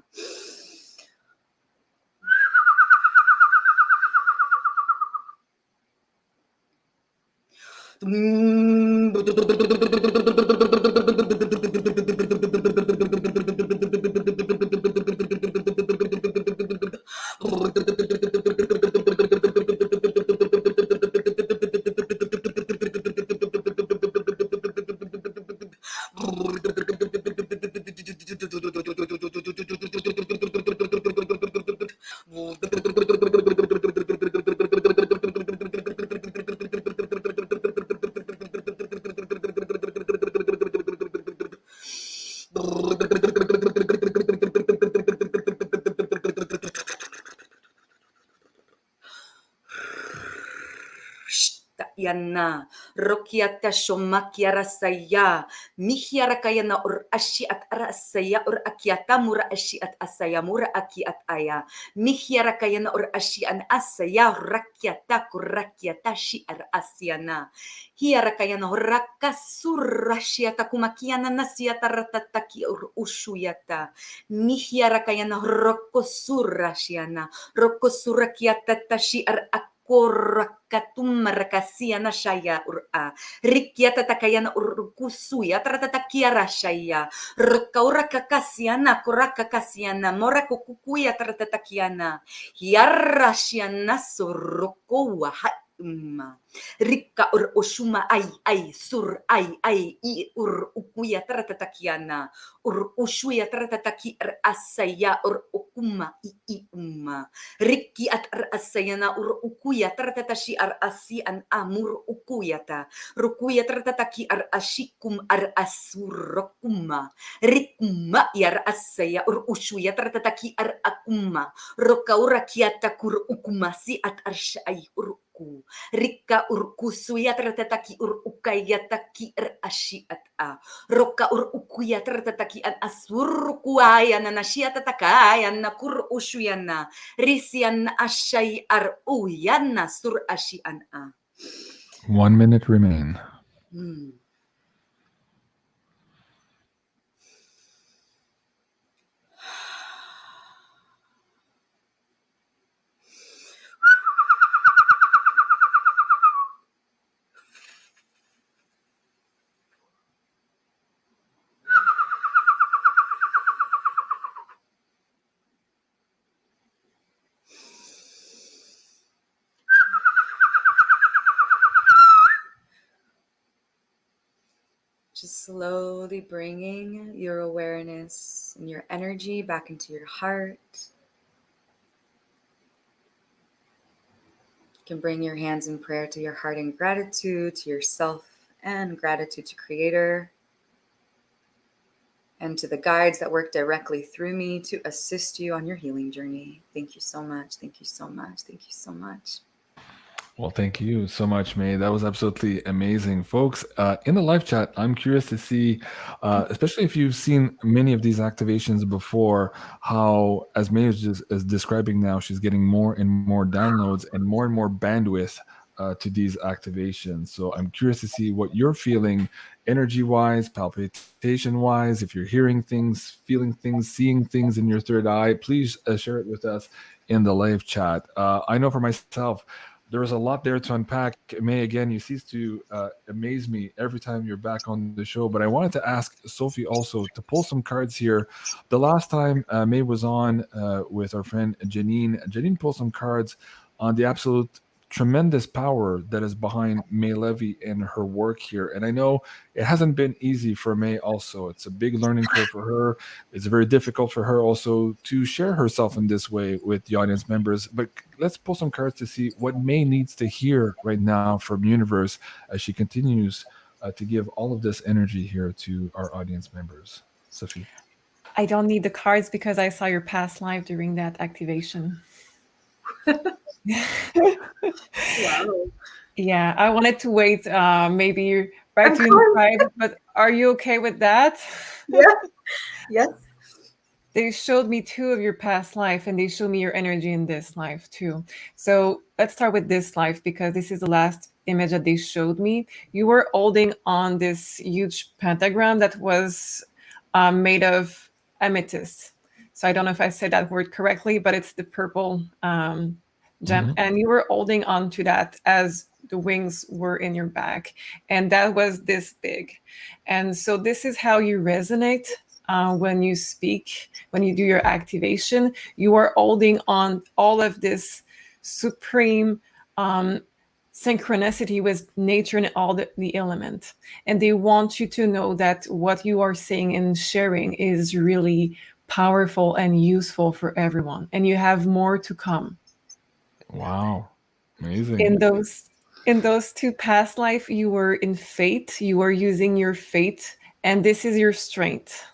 yana. Rokiata shomakiara saya. Mihiara kayana ashi at arasaya akiata mura ashi at asaya mura aki at aya. Mihiara kayana ashi an asaya rakiata kurakiata shi ar asiana. Hiara kayana rakasurashi kumakiana nasiata ratataki ushuyata. Mihiara kayana rokosurashiana. Rokosurakiata tashi ar Korakatummarakasia shaya ura. Rikiata takayana urkusuya tratatakiara shaya. Rokaurakakasiana korakakasiana. Morakukuya tratatakiana. Yarashiana sorokowa Rika ur oshuma ai sur ai I ur ukuya tratatakiana. Ur ushuya tratataki asaya ur okuma I Riki at asayana ur ukuya tratatashi ar asi an amur ukuyata. Rukuya tratataki ar ashikum ar asurokuma. Rikuma yar asaya ur ushuya tratataki ar akuma. Rokaura kiata kur ukumasi at arshai ur Rika urkusuya tratataki ur ukayataki ashi at a. Roka ur ukuya tratataki an asurkuaya na nashia tatakaya na kur ushuyana. Risian ashay ar uyana sur ashi an a. 1 minute remain. Just slowly bringing your awareness and your energy back into your heart. You can bring your hands in prayer to your heart in gratitude to yourself and gratitude to Creator and to the guides that work directly through me to assist you on your healing journey. Thank you so much. Thank you so much. Thank you so much. Well, thank you so much, May. That was absolutely amazing. Folks, in the live chat, I'm curious to see, especially if you've seen many of these activations before, how, as May is describing now, she's getting more and more downloads and more bandwidth to these activations. So I'm curious to see what you're feeling energy-wise, palpitation-wise, if you're hearing things, feeling things, seeing things in your third eye. Please share it with us in the live chat. I know for myself, there was a lot there to unpack. May, again, you cease to amaze me every time you're back on the show. But I wanted to ask Sophie also to pull some cards here. The last time May was on with our friend Janine pulled some cards on the absolute tremendous power that is behind May Levy and her work here. And I know it hasn't been easy for May also. It's a big learning curve for her. It's very difficult for her also to share herself in this way with the audience members. But let's pull some cards to see what May needs to hear right now from Universe as she continues to give all of this energy here to our audience members. Sophie. I don't need the cards because I saw your past life during that activation. Wow. Yeah, I wanted to wait maybe right to inside, but are you okay with that? Yeah. Yes. They showed me 2 of your past life and they showed me your energy in this life too. So let's start with this life because this is the last image that they showed me. You were holding on this huge pentagram that was made of amethyst. So I don't know if I said that word correctly, but it's the purple gem. Mm-hmm. And you were holding on to that as the wings were in your back. And that was this big. And so this is how you resonate when you speak, when you do your activation. You are holding on all of this supreme synchronicity with nature and all the element. And they want you to know that what you are saying and sharing is really powerful and useful for everyone. And you have more to come. Wow. Amazing. In those 2 past life, you were in fate. You were using your fate, and this is your strength.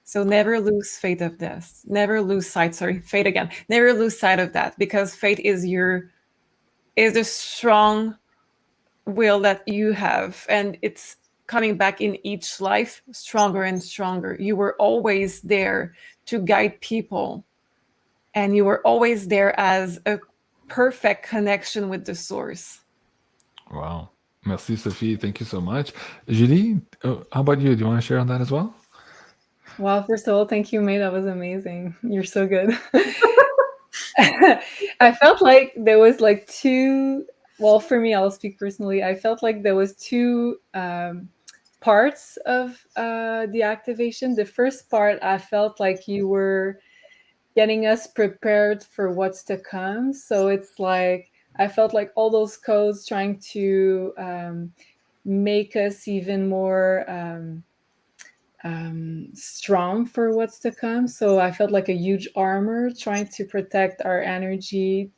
So never lose faith of this. Never lose sight. Sorry, fate again. Never lose sight of that because fate is a strong will that you have, and it's coming back in each life stronger and stronger. You were always there to guide people, and you were always there as a perfect connection with the source. Wow. Merci, Sophie. Thank you so much. Julie, how about you? Do you want to share on that as well? Well, first of all, thank you, May. That was amazing. You're so good. I felt like there was like two, well, for me, I'll speak personally. I felt like there was two parts of the activation. The first part, I felt like you were getting us prepared for what's to come. So it's like, I felt like all those codes trying to make us even more strong for what's to come. So I felt like a huge armor trying to protect our energy,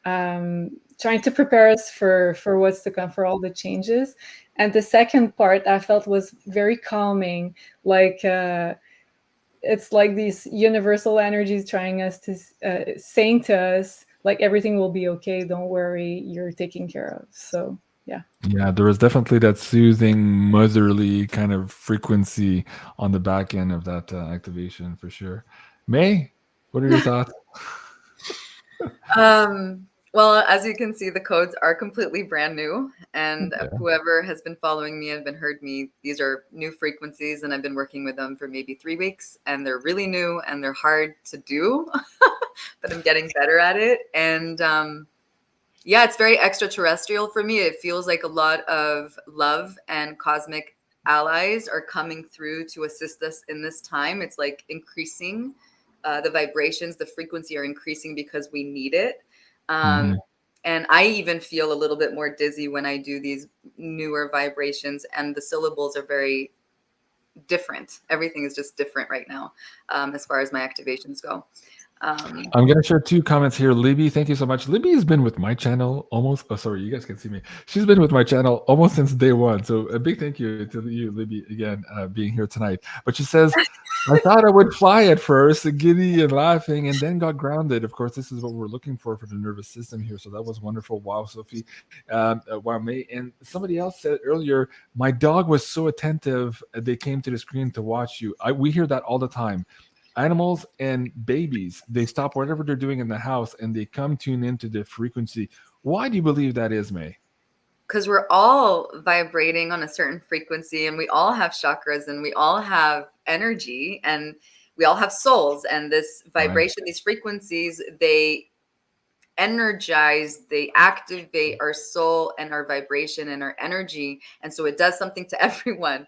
trying to prepare us for what's to come, for all the changes. And the second part I felt was very calming, like it's like these universal energies trying us to saying to us like, everything will be okay, don't worry, you're taken care of. So yeah, there was definitely that soothing, motherly kind of frequency on the back end of that activation for sure. May, what are your thoughts? Well, as you can see, the codes are completely brand new, and whoever has been following me and been heard me, these are new frequencies, and I've been working with them for maybe 3 weeks, and they're really new and they're hard to do, but I'm getting better at it. And yeah, it's very extraterrestrial for me. It feels like a lot of love and cosmic allies are coming through to assist us in this time. It's like increasing the vibrations, the frequency are increasing because we need it. And I even feel a little bit more dizzy when I do these newer vibrations, and the syllables are very different. Everything is just different right now as far as my activations go. I'm going to share 2 comments here. Libby, thank you so much. Libby has been with my channel almost, oh, sorry, you guys can see me. She's been with my channel almost since day 1. So a big thank you to you, Libby, again, being here tonight. But she says, I thought I would fly at first, giddy and laughing, and then got grounded. Of course, this is what we're looking for the nervous system here. So that was wonderful. Wow, Sophie. Wow, May. And somebody else said earlier, my dog was so attentive, they came to the screen to watch you. We hear that all the time. Animals and babies, they stop whatever they're doing in the house and they come tune into the frequency. Why do you believe that is, May? Because we're all vibrating on a certain frequency, and we all have chakras, and we all have energy, and we all have souls. And this vibration, these frequencies, they energize, they activate our soul and our vibration and our energy. And so it does something to everyone.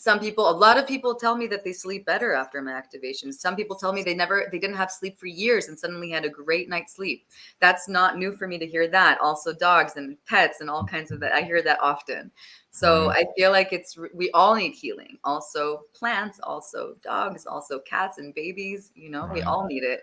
A lot of people tell me that they sleep better after my activations. Some people tell me they didn't have sleep for years and suddenly had a great night's sleep. That's not new for me to hear that. Also dogs and pets and all kinds of that. I hear that often. So I feel like we all need healing. Also plants, also dogs, also cats and babies, we all need it.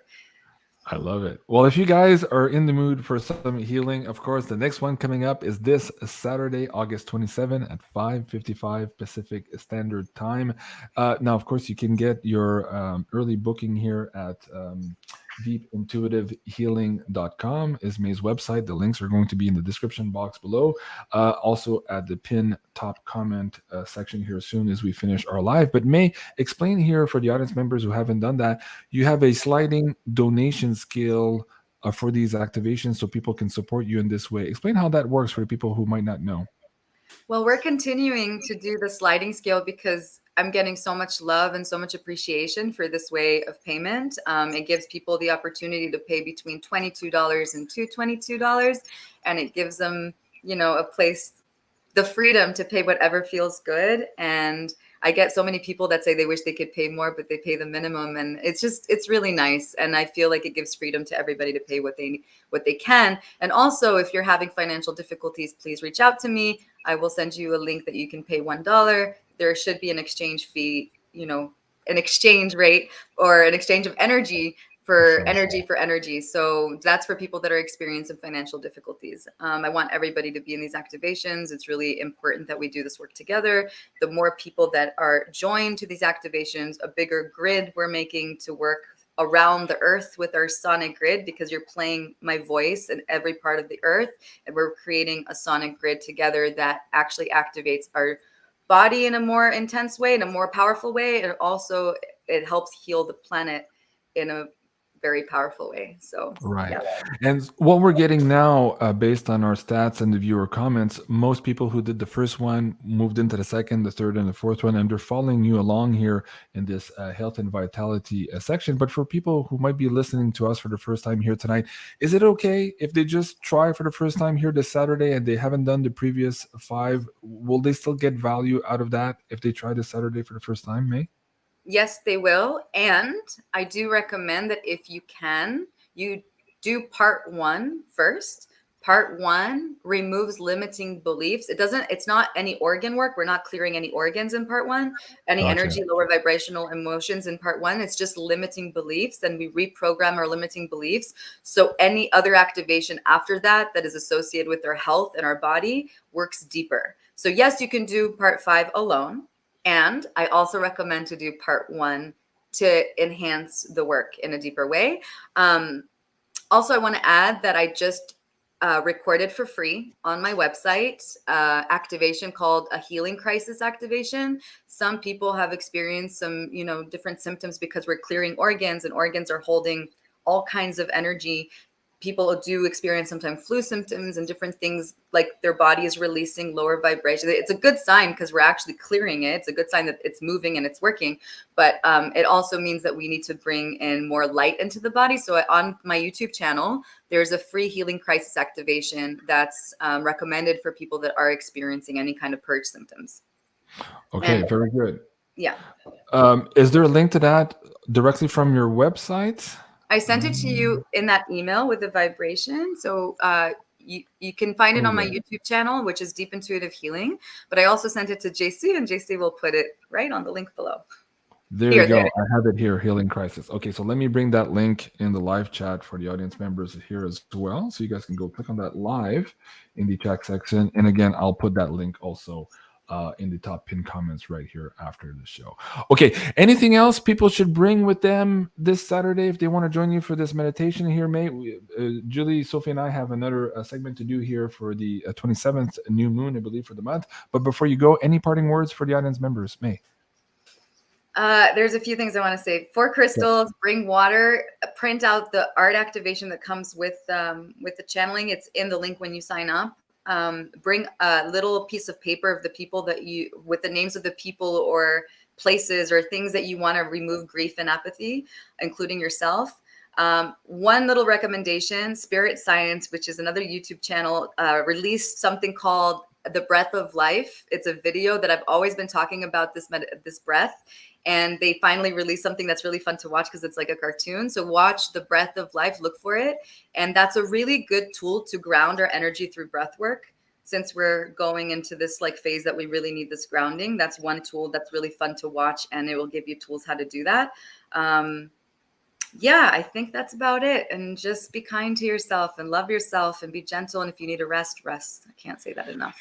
I love it. Well, if you guys are in the mood for some healing, of course, the next one coming up is this Saturday, August 27 at 5:55 Pacific Standard Time. Now, of course, you can get your early booking here at deepintuitivehealing.com is May's website. The links are going to be in the description box below. Also at the pin top comment section here as soon as we finish our live. But May, explain here for the audience members who haven't done that, you have a sliding donation scale for these activations so people can support you in this way. Explain how that works for the people who might not know. Well, we're continuing to do the sliding scale because I'm getting so much love and so much appreciation for this way of payment. It gives people the opportunity to pay between $22 and $222, and it gives them, a place, the freedom to pay whatever feels good. And I get so many people that say they wish they could pay more, but they pay the minimum. And it's really nice. And I feel like it gives freedom to everybody to pay what they can. And also, if you're having financial difficulties, please reach out to me. I will send you a link that you can pay $1. There should be an exchange fee, an exchange rate or an exchange of energy for energy. So that's for people that are experiencing financial difficulties. I want everybody to be in these activations. It's really important that we do this work together. The more people that are joined to these activations, a bigger grid we're making to work around the earth with our sonic grid, because you're playing my voice in every part of the earth, and we're creating a sonic grid together that actually activates our body in a more intense way, in a more powerful way, and also it helps heal the planet in a very powerful way. So Right. yeah. And what we're getting now, based on our stats and the viewer comments, most people who did the first one moved into the second, the third, and the fourth one, and they're following you along here in this health and vitality section. But for people who might be listening to us for the first time here tonight, is it okay if they just try for the first time here this Saturday and they haven't done the previous 5? Will they still get value out of that if they try this Saturday for the first time, May? Yes, they will. And I do recommend that if you can, you do part 1 first. Part 1 removes limiting beliefs. It's not any organ work. We're not clearing any organs in part 1, any energy, lower vibrational emotions in part 1. It's just limiting beliefs. Then we reprogram our limiting beliefs. So any other activation after that is associated with our health and our body works deeper. So yes, you can do part 5 alone. And I also recommend to do part 1 to enhance the work in a deeper way. Also, I want to add that I just recorded for free on my website activation called a healing crisis activation. Some people have experienced some, different symptoms because we're clearing organs, and organs are holding all kinds of energy. People do experience sometimes flu symptoms and different things, like their body is releasing lower vibration. It's a good sign because we're actually clearing it. It's a good sign that it's moving and it's working. But it also means that we need to bring in more light into the body. So on my YouTube channel, there's a free healing crisis activation that's recommended for people that are experiencing any kind of purge symptoms. Okay, very good. Yeah. Is there a link to that directly from your website? I sent it to you in that email with the vibration. So you can find it on my YouTube channel, which is Deep Intuitive Healing. But I also sent it to JC, and JC will put it right on the link below. There you go. I have it here, Healing Crisis. Okay, so let me bring that link in the live chat for the audience members here as well. So you guys can go click on that live in the chat section. And again, I'll put that link also in the top pinned comments right here after the show. Okay, anything else people should bring with them this Saturday if they want to join you for this meditation here, May? Julie, Sophie, and I have another segment to do here for the 27th new moon, I believe, for the month. But before you go, any parting words for the audience members, May? There's a few things I want to say. For crystals, bring water, print out the art activation that comes with the channeling. It's in the link when you sign up. Bring a little piece of paper of the people that with the names of the people or places or things that you want to remove grief and apathy, including yourself. One little recommendation, Spirit Science, which is another YouTube channel, released something called The Breath of Life. It's a video that I've always been talking about, this breath. And they finally released something that's really fun to watch because it's like a cartoon. So watch The Breath of Life, look for it. And that's a really good tool to ground our energy through breath work. Since we're going into this phase that we really need this grounding, that's one tool that's really fun to watch, and it will give you tools how to do that. Yeah, I think that's about it. And just be kind to yourself and love yourself and be gentle. And if you need a rest. I can't say that enough.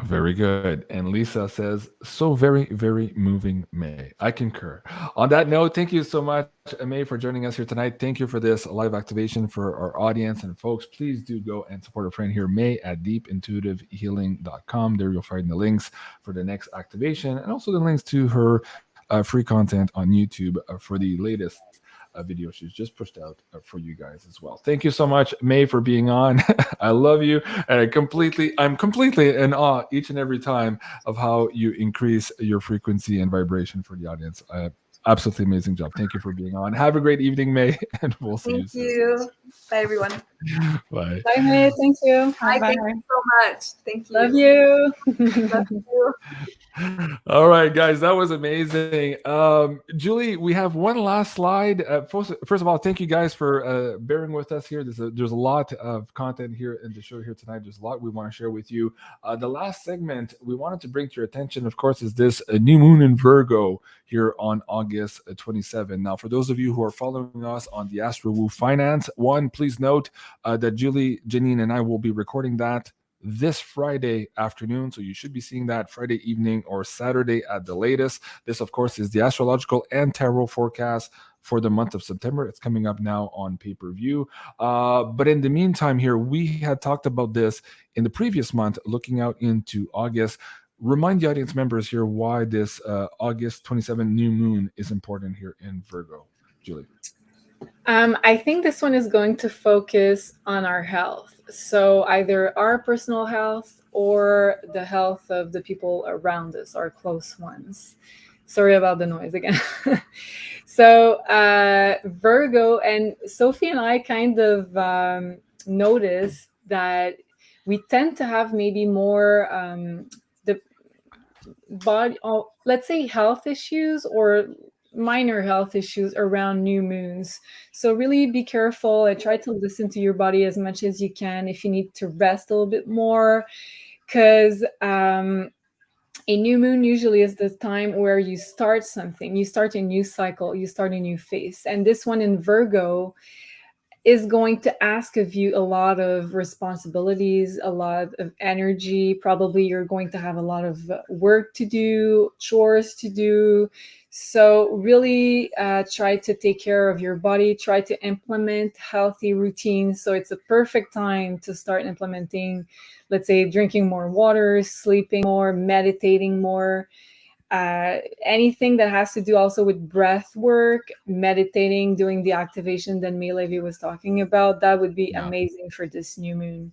Very good. And Lisa says, so very, very moving, May. I concur. On that note, thank you so much, May, for joining us here tonight. Thank you for this live activation for our audience. And folks, please do go and support our friend here, May, at deepintuitivehealing.com. There you'll find the links for the next activation and also the links to her free content on YouTube for the latest video she's just pushed out for you guys as well. Thank you so much, May, for being on. I love you, and I'm completely in awe each and every time of how you increase your frequency and vibration for the audience. Absolutely amazing job. Thank you for being on. Have a great evening, May, and we'll see you soon. Thank you. Bye, everyone. Bye. Bye, May. Thank you. Hi, thank you so much. Thank you. Love you. Love you. All right, guys, that was amazing. Julie, we have one last slide. First of all, thank you guys for bearing with us here. There's a lot of content here in the show here tonight. There's a lot we want to share with you. The last segment we wanted to bring to your attention, of course, is this new moon in Virgo here on August 27. Now, for those of you who are following us on the Astro Woo Finance, please note that Julie, Janine, and I will be recording that this Friday afternoon. So you should be seeing that Friday evening or Saturday at the latest. This, of course, is the astrological and tarot forecast for the month of September. It's coming up now on pay-per-view. But in the meantime here, we had talked about this in the previous month, looking out into August. Remind the audience members here why this August 27 new moon is important here in Virgo. Julie. I think this one is going to focus on our health. So either our personal health or the health of the people around us, our close ones. Sorry about the noise again. So Virgo and Sophie and I kind of noticed that we tend to have maybe more the body, let's say health issues or minor health issues around new moons. So really be careful and try to listen to your body as much as you can if you need to rest a little bit more, because a new moon usually is the time where you start something, you start a new cycle, you start a new phase. And this one in Virgo is going to ask of you a lot of responsibilities, a lot of energy. Probably you're going to have a lot of work to do, chores to do. So really try to take care of your body, try to implement healthy routines. So it's a perfect time to start implementing, let's say, drinking more water, sleeping more, meditating more. Anything that has to do also with breath work, meditating, doing the activation that May Levy was talking about, that would be amazing for this new moon.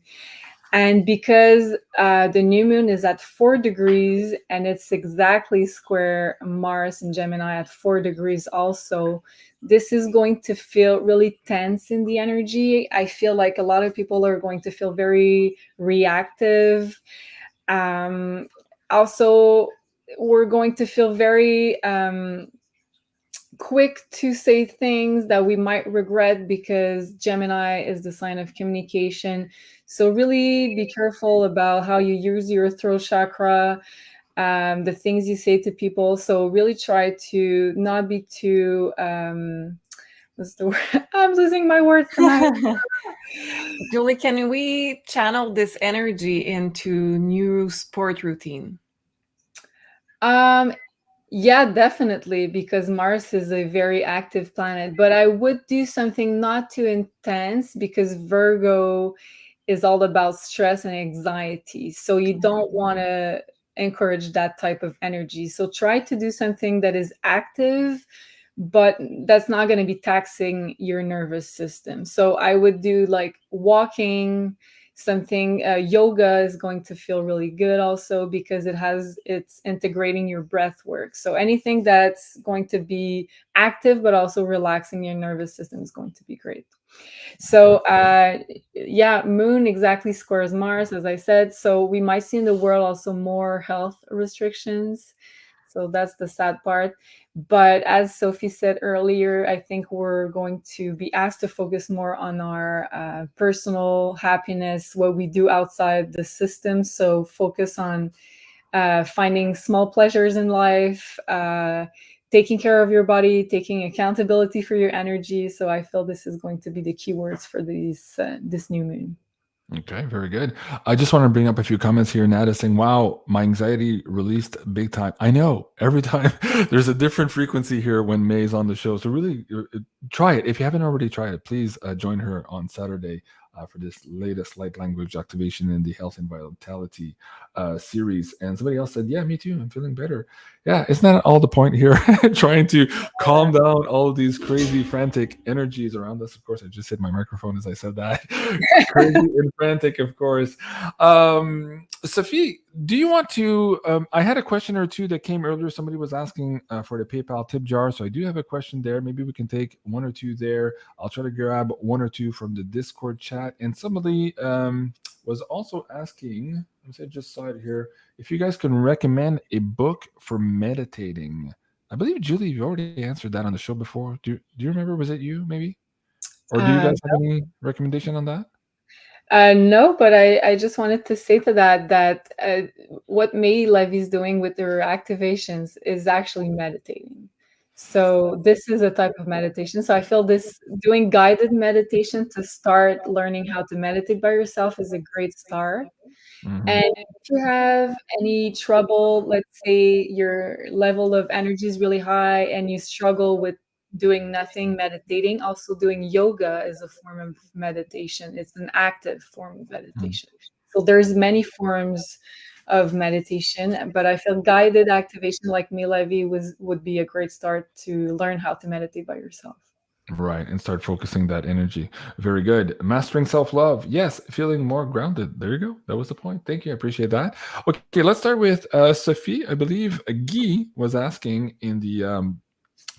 And because the new moon is at 4 degrees and it's exactly square Mars and Gemini at 4 degrees also, this is going to feel really tense in the energy. I feel like a lot of people are going to feel very reactive. Also, we're going to feel very quick to say things that we might regret, because Gemini is the sign of communication. So really be careful about how you use your throat chakra, the things you say to people. So really try to not be too what's the word? I'm losing my words tonight. Julie, can we channel this energy into new sport routine? Yeah, definitely, because Mars is a very active planet. But I would do something not too intense, because Virgo is all about stress and anxiety. So you don't want to encourage that type of energy. So try to do something that is active, but that's not going to be taxing your nervous system. So I would do like walking, something. Yoga is going to feel really good also, because it's integrating your breath work. So anything that's going to be active but also relaxing your nervous system is going to be great. So yeah, moon exactly squares Mars, as I said. So we might see in the world also more health restrictions. So that's the sad part. But as Sophie said earlier, I think we're going to be asked to focus more on our personal happiness, what we do outside the system. So focus on finding small pleasures in life, taking care of your body, taking accountability for your energy. So I feel this is going to be the keywords for this new moon. Okay, very good. I just want to bring up a few comments here. Nada saying, wow, my anxiety released big time. I know, every time there's a different frequency here when May's on the show. So really try it. If you haven't already tried it, please join her on Saturday for this latest light language activation in the Health and Vitality series. And somebody else said, yeah, me too. I'm feeling better. Yeah, isn't that all the point here? Trying to calm down all of these crazy, frantic energies around us. Of course, I just hit my microphone as I said that. Crazy and frantic, of course. Sophie, do you want to? I had a question or two that came earlier. Somebody was asking for the PayPal tip jar. So I do have a question there. Maybe we can take one or two there. I'll try to grab one or two from the Discord chat. And somebody was also asking, I just saw it here, if you guys can recommend a book for meditating. I believe, Julie, you already answered that on the show before. Do you remember? Was it you, maybe? Or do you guys have any recommendation on that? No, but I just wanted to say to that what May Levy's doing with her activations is actually meditating. So this is a type of meditation. So I feel this doing guided meditation to start learning how to meditate by yourself is a great start. Mm-hmm. And if you have any trouble, let's say your level of energy is really high and you struggle with doing nothing, meditating. Also doing yoga is a form of meditation. It's an active form of meditation. So there's many forms of meditation, but I feel guided activation like Milavi would be a great start to learn how to meditate by yourself. Right, and start focusing that energy. Very good. Mastering self-love. Yes, feeling more grounded. There you go. That was the point. Thank you. I appreciate that. Okay, let's start with Sophie. I believe Guy was asking in the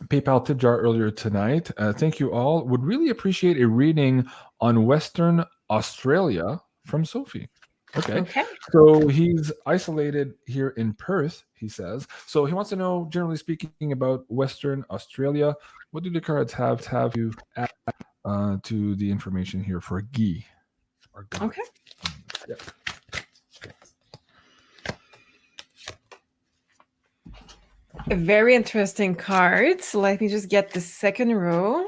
PayPal tip jar earlier tonight. Thank you all. Would really appreciate a reading on Western Australia from Sophie. Okay. So he's isolated here in Perth, he says. So he wants to know, generally speaking, about Western Australia. What do the cards have you add to the information here for Guy? Okay. Yep. A very interesting card. So let me just get the second row.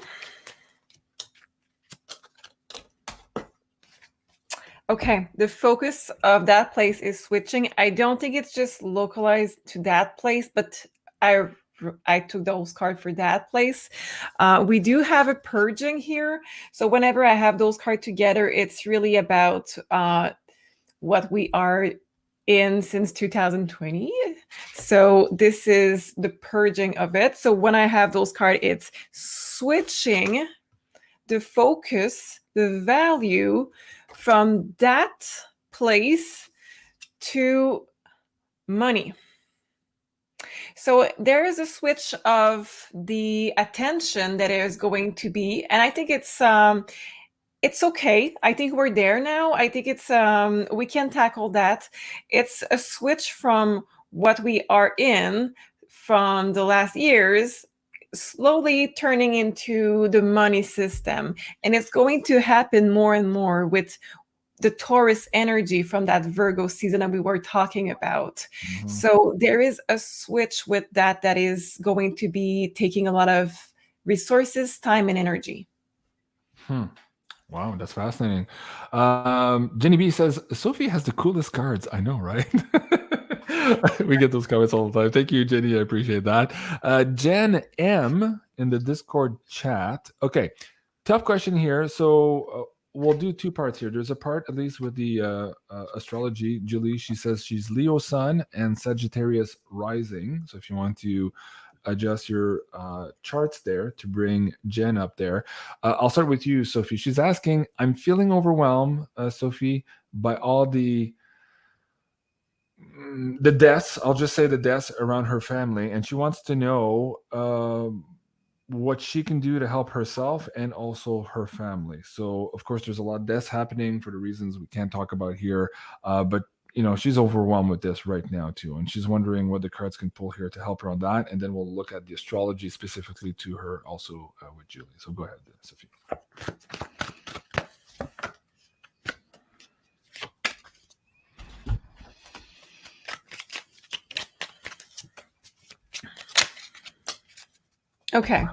Okay, the focus of that place is switching. I don't think it's just localized to that place, but I took those cards for that place. We do have a purging here. So whenever I have those cards together, it's really about what we are in since 2020. So this is the purging of it. So when I have those cards, it's switching the focus, the value from that place to money. So there is a switch of the attention that is going to be, and I think it's okay. I think we're there now. I think it's we can tackle that. It's a switch from what we are in from the last years, slowly turning into the money system. And it's going to happen more and more with the Taurus energy from that Virgo season that we were talking about. So there is a switch with that is going to be taking a lot of resources, time, and energy. Wow, that's fascinating. Jenny B says, Sophie has the coolest cards. I know, right? We get those comments all the time. Thank you, Jenny. I appreciate that. Jen M in the Discord chat. Okay, tough question here. So we'll do two parts here. There's a part, at least with the astrology. Julie, she says she's Leo sun and Sagittarius rising. So if you want to adjust your charts there to bring Jen up there. I'll start with you, Sophie. She's asking, I'm feeling overwhelmed, Sophie, by all the deaths. I'll just say the deaths around her family. And she wants to know what she can do to help herself and also her family. So, of course, there's a lot of deaths happening for the reasons we can't talk about here. But you know, she's overwhelmed with this right now too, and she's wondering what the cards can pull here to help her on that, and then we'll look at the astrology specifically to her also with Julie. So go ahead, Sophie. Okay.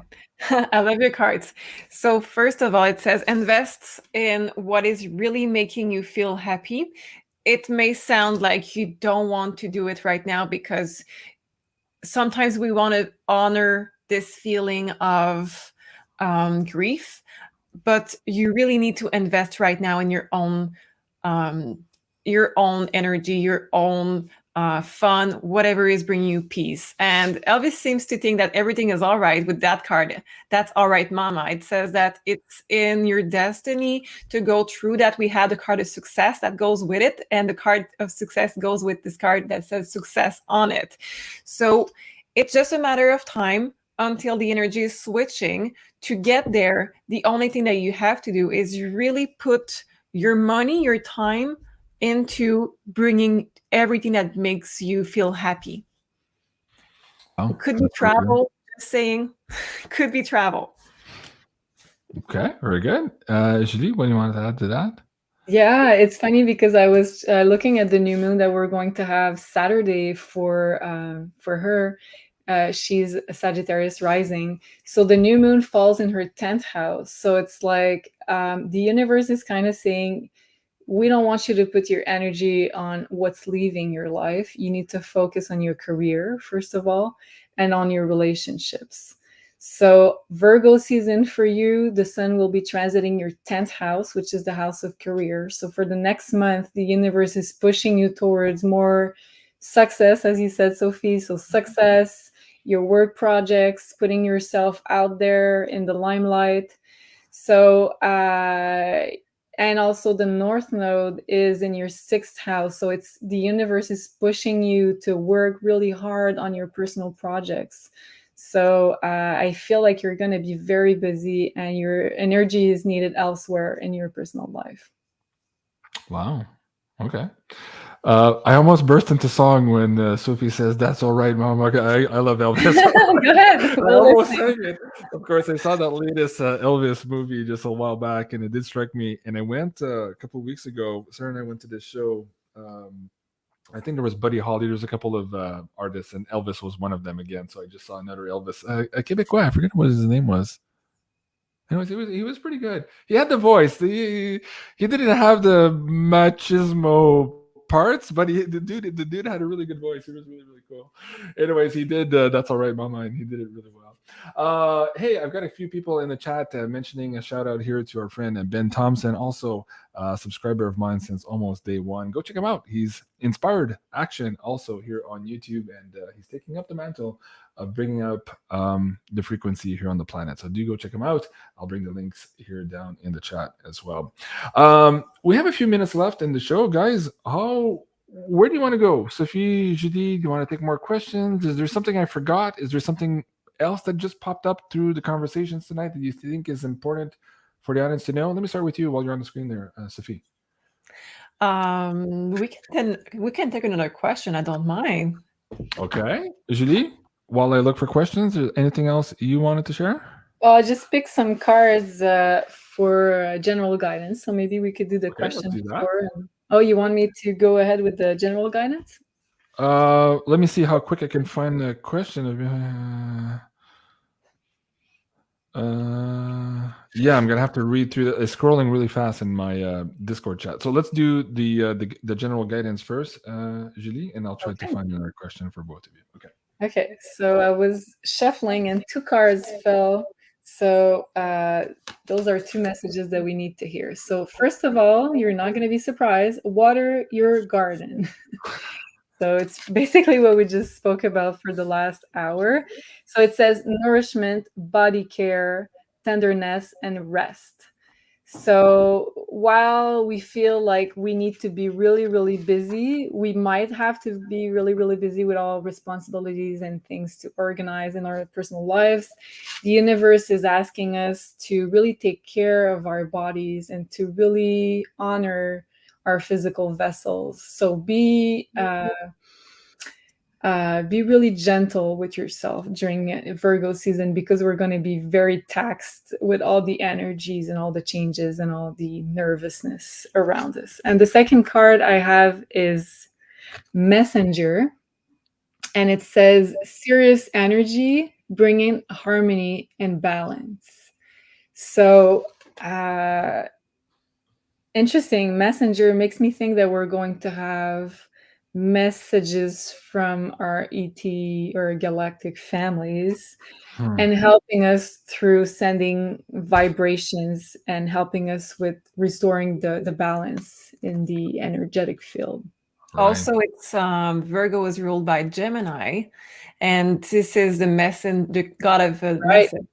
I love your cards. So first of all, it says invest in what is really making you feel happy. It may sound like you don't want to do it right now because sometimes we want to honor this feeling of grief, but you really need to invest right now in your own energy, your own fun, whatever is bringing you peace. And Elvis seems to think that everything is all right with that card. That's all right, mama. It says that it's in your destiny to go through that. We have the card of success that goes with it. And the card of success goes with this card that says success on it. So it's just a matter of time until the energy is switching. To get there, the only thing that you have to do is really put your money, your time into bringing everything that makes you feel happy. It could be travel, just saying, could be travel. Okay, very good. Julie, what do you want to add to that? Yeah, it's funny because I was looking at the new moon that we're going to have Saturday for her. She's a Sagittarius rising. So the new moon falls in her 10th house. So it's like the universe is kind of saying, we don't want you to put your energy on what's leaving your life. You need to focus on your career, first of all, and on your relationships. So Virgo season for you, the sun will be transiting your 10th house, which is the house of career. So for the next month, the universe is pushing you towards more success, as you said, Sophie. So success, your work projects, putting yourself out there in the limelight. So, and also the North Node is in your 6th house. So it's the universe is pushing you to work really hard on your personal projects. So I feel like you're going to be very busy and your energy is needed elsewhere in your personal life. Wow. Okay. I almost burst into song when Sophie says, "That's all right, Mom." I love Elvis. Go ahead. I almost sang it. Of course, I saw that latest Elvis movie just a while back, and it did strike me. And I went a couple of weeks ago. Sarah and I went to this show. I think there was Buddy Holly. There's a couple of artists, and Elvis was one of them again. So I just saw another Elvis, a Quebecois. I forget what his name was. Anyways, he was pretty good. He had the voice. He didn't have the machismo parts, but the dude had a really good voice. He was really, really cool. Anyways, he did That's All Right, Mama, and he did it really well. Hey, I've got a few people in the chat mentioning a shout out here to our friend Ben Thompson, also a subscriber of mine since almost day one. Go check him out. He's Inspired Action also here on YouTube, and he's taking up the mantle of bringing up the frequency here on the planet. So do go check him out. I'll bring the links here down in the chat as well. We have a few minutes left in the show, guys. Where do you want to go? Sophie, Judy, do you want to take more questions? Is there something I forgot? Is there something else that just popped up through the conversations tonight that you think is important for the audience to know? Let me start with you while you're on the screen there, Sophie. We can take another question. I don't mind. Okay. Judy, while I look for questions, is there anything else you wanted to share? Well, I just picked some cards for general guidance. So maybe we could do the question before. Oh, you want me to go ahead with the general guidance? Let me see how quick I can find the question. Yeah, I'm gonna have to read through it's scrolling really fast in my Discord chat. So let's do the general guidance first, Julie, and I'll try to find another question for both of you. Okay, so I was shuffling and 2 cards fell. So those are 2 messages that we need to hear. So first of all, you're not going to be surprised. Water your garden. So it's basically what we just spoke about for the last hour. So it says nourishment, body care, tenderness, and rest. So while we feel like we need to be really, really busy, we might have to be really, really busy with all responsibilities and things to organize in our personal lives. The universe is asking us to really take care of our bodies and to really honor our physical vessels. So be really gentle with yourself during Virgo season, because we're going to be very taxed with all the energies and all the changes and all the nervousness around us. And the second card I have is Messenger, and it says serious energy, bringing harmony and balance. So interesting. Messenger makes me think that we're going to have messages from our ET or galactic families and helping us through sending vibrations and helping us with restoring the balance in the energetic field. Right. Also, it's Virgo is ruled by Gemini, and this is the god of the message.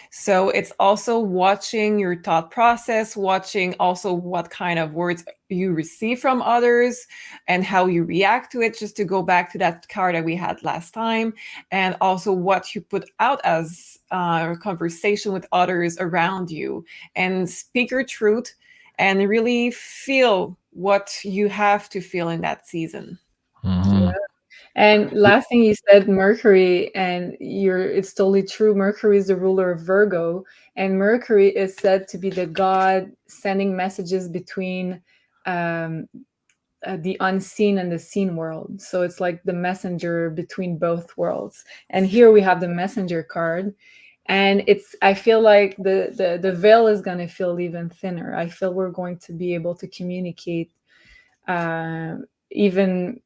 So it's also watching your thought process, watching also what kind of words you receive from others and how you react to it, just to go back to that card that we had last time, and also what you put out as a conversation with others around you, and speak your truth and really feel what you have to feel in that season. Yeah. And last thing you said, Mercury, and it's totally true. Mercury is the ruler of Virgo, and Mercury is said to be the god sending messages between the unseen and the seen world. So it's like the messenger between both worlds. And here we have the messenger card, and I feel like the veil is going to feel even thinner. I feel we're going to be able to communicate even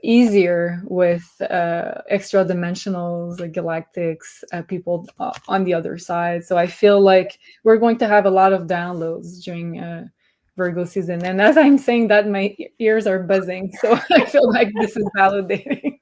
easier with extra dimensionals, like galactics, people on the other side. So I feel like we're going to have a lot of downloads during Virgo season. And as I'm saying that, my ears are buzzing. So I feel like this is validating.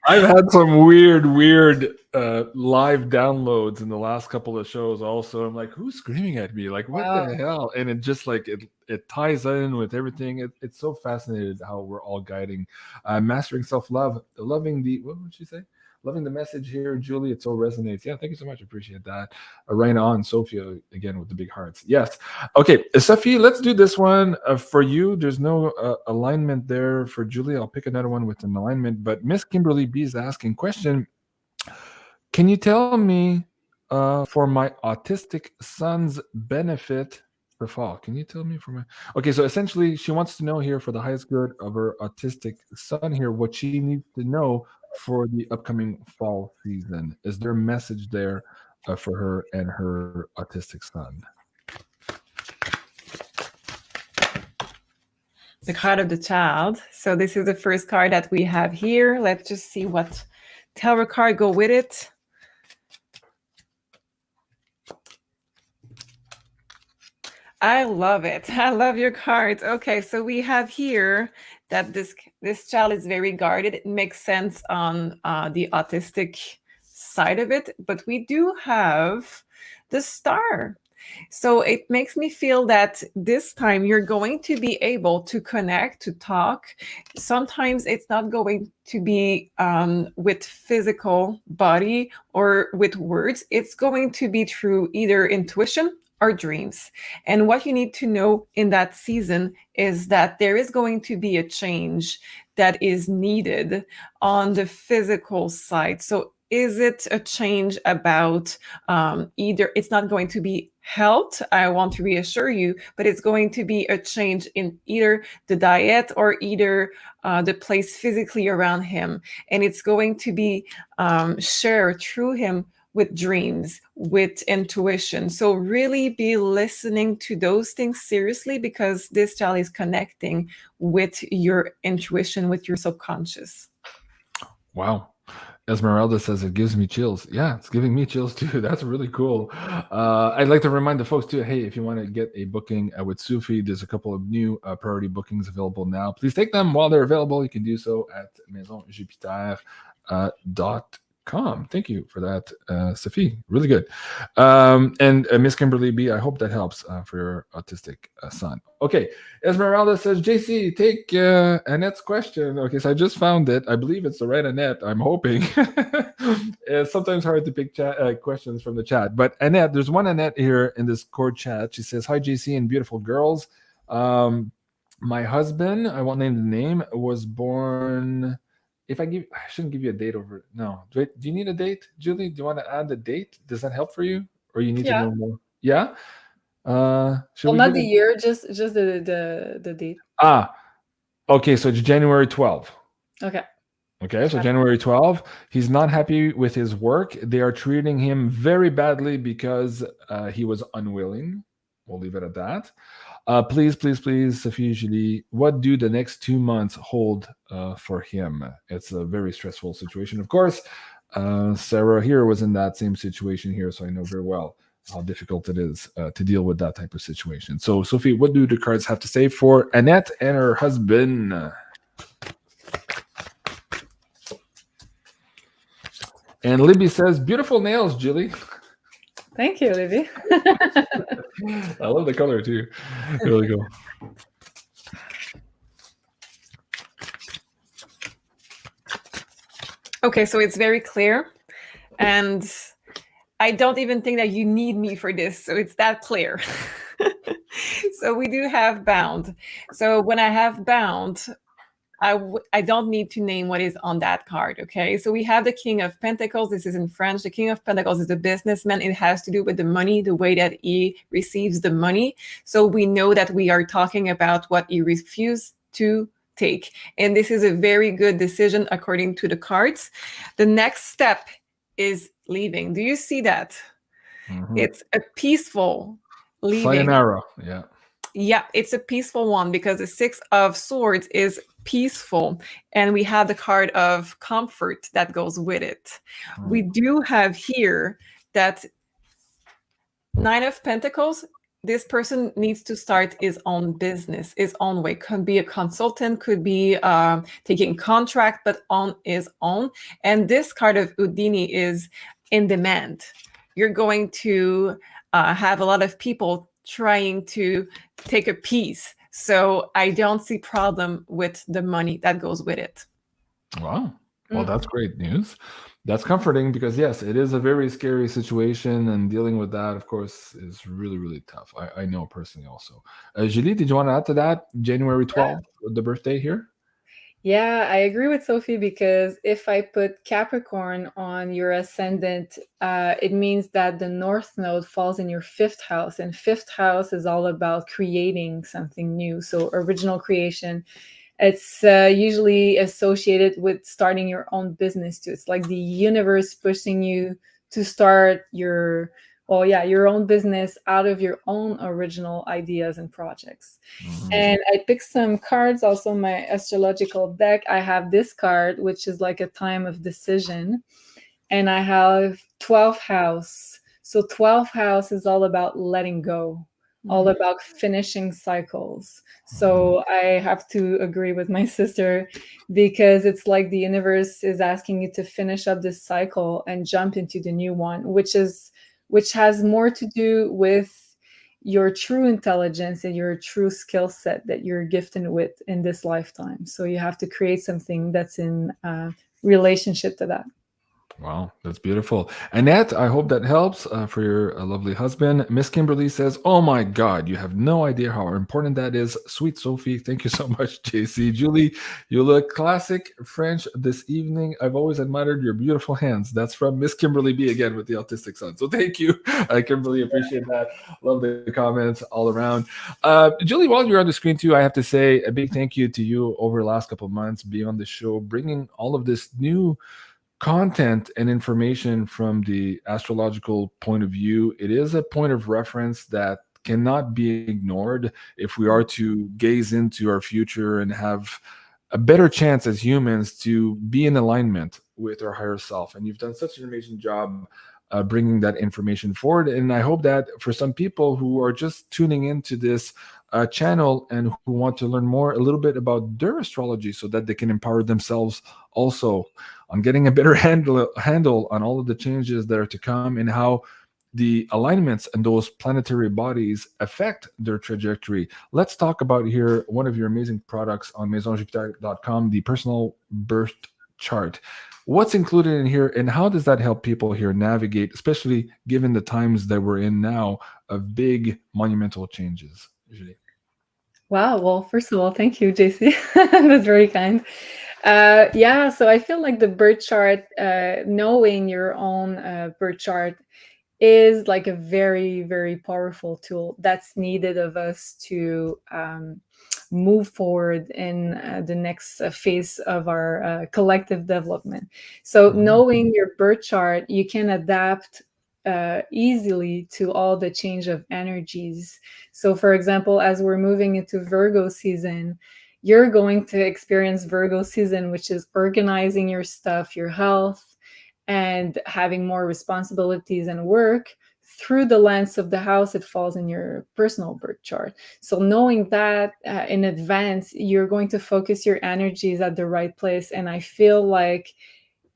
I've had some weird live downloads in the last couple of shows also. I'm like, who's screaming at me? Like, what the hell? And it just like, it ties in with everything. It's so fascinating how we're all guiding. Mastering self-love, loving the, what would you say? Loving the message here, Julie. It so resonates. Yeah, thank you so much. Appreciate that. Right on, Sophia, again with the big hearts. Yes. Okay, Sophie, let's do this one for you. There's no alignment there for Julie. I'll pick another one with an alignment. But Miss Kimberly B is asking question. Can you tell me for my autistic son's benefit the fall? Can you tell me for my... Okay, so essentially she wants to know here for the highest good of her autistic son here, what she needs to know for the upcoming fall season. Is there a message there for her and her autistic son? The card of the child. So this is the first card that we have here. Let's just see what tarot card go with it. I love it. I love your cards. Okay, so we have here that this child is very guarded. It makes sense on the autistic side of it, but we do have the star. So it makes me feel that this time you're going to be able to connect, to talk. Sometimes it's not going to be with physical body or with words. It's going to be through either intuition or dreams. And what you need to know in that season is that there is going to be a change that is needed on the physical side. So is it a change about either, it's not going to be health, I want to reassure you, but it's going to be a change in either the diet or either the place physically around him. And it's going to be shared through him with dreams, with intuition. So really be listening to those things seriously, because this child is connecting with your intuition, with your subconscious. Wow. Esmeralda says it gives me chills. Yeah, it's giving me chills too. That's really cool. I'd like to remind the folks too, hey, if you want to get a booking with Sophie, there's a couple of new priority bookings available now. Please take them while they're available. You can do so at MaisonJupiter.com. Thank you for that, Sophie. Really good. And Miss Kimberly B, I hope that helps for your autistic son. Okay, Esmeralda says, JC, take Annette's question. Okay, so I just found it. I believe it's the right Annette, I'm hoping. It's sometimes hard to pick questions from the chat. But Annette, there's one Annette here in this core chat. She says, hi, JC and beautiful girls. My husband, I won't name the name, was born... I shouldn't give you a date over. No. Do you need a date, Julie? Do you want to add the date? Does that help for you? Or you need to know more? Yeah? Well, not the year, just the date. Okay, so it's January 12th. Okay, so January 12th. He's not happy with his work. They are treating him very badly because he was unwilling. We'll leave it at that. Please, Sophie Julie, what do the next 2 months hold for him? It's a very stressful situation. Of course, Sarah here was in that same situation here, so I know very well how difficult it is to deal with that type of situation. So, Sophie, what do the cards have to say for Annette and her husband? And Libby says, beautiful nails, Julie. Thank you, Libby. I love the color too. Really cool. Okay, so it's very clear. And I don't even think that you need me for this. So it's that clear. So we do have bound. So when I have bound, I don't need to name what is on that card, okay? So we have the King of Pentacles. This is in French. The King of Pentacles is a businessman. It has to do with the money, the way that he receives the money. So we know that we are talking about what he refused to take. And this is a very good decision according to the cards. The next step is leaving. Do you see that? Mm-hmm. It's a peaceful leaving. Sayonara, yeah. Yeah, it's a peaceful one because the Six of Swords is peaceful, and we have the card of comfort that goes with it. We do have here that Nine of Pentacles. This person needs to start his own business, his own way. Could be a consultant, could be taking contract, but on his own. And this card of Houdini is in demand. You're going to have a lot of people trying to take a piece. So I don't see problem with the money that goes with it. Wow. Well, that's great news. That's comforting because, yes, it is a very scary situation, and dealing with that, of course, is really, really tough. I know personally also. Julie, did you want to add to that? January 12th, the birthday here? Yeah, I agree with Sophie, because if I put Capricorn on your ascendant, it means that the North Node falls in your 5th house, and 5th house is all about creating something new. So original creation. It's usually associated with starting your own business too. It's like the universe pushing you to start your own business out of your own original ideas and projects. And I picked some cards, also my astrological deck. I have this card, which is like a time of decision, and I have 12th house. So 12th house is all about letting go, all about finishing cycles. So I have to agree with my sister, because it's like the universe is asking you to finish up this cycle and jump into the new one, which has more to do with your true intelligence and your true skill set that you're gifted with in this lifetime. So you have to create something that's in relationship to that. Wow, that's beautiful. Annette, I hope that helps for your lovely husband. Miss Kimberly says, oh my God, you have no idea how important that is. Sweet Sophie, thank you so much, JC. Julie, you look classic French this evening. I've always admired your beautiful hands. That's from Miss Kimberly B again with the autistic son. So thank you, Kimberly. Appreciate that. Love the comments all around. Julie, while you're on the screen too, I have to say a big thank you to you over the last couple of months, being on the show, bringing all of this new content and information from the astrological point of view. It is a point of reference that cannot be ignored if we are to gaze into our future and have a better chance as humans to be in alignment with our higher self. And you've done such an amazing job bringing that information forward. And I hope that for some people who are just tuning into this channel and who want to learn more a little bit about their astrology so that they can empower themselves also on getting a better handle on all of the changes that are to come and how the alignments and those planetary bodies affect their trajectory. Let's talk about here one of your amazing products on MaisonJupiter.com, the personal birth chart. What's included in here, and how does that help people here navigate, especially given the times that we're in now of big monumental changes? Usually. Wow. Well, first of all, thank you, JC. That's very kind. Yeah, so I feel like the birth chart, knowing your own birth chart is like a very, very powerful tool that's needed of us to move forward in the next phase of our collective development. So knowing your birth chart, you can adapt easily to all the change of energies. So for example, as we're moving into Virgo season, you're going to experience Virgo season, which is organizing your stuff, your health, and having more responsibilities and work through the lens of the house it falls in your personal birth chart. So knowing that in advance, you're going to focus your energies at the right place. And I feel like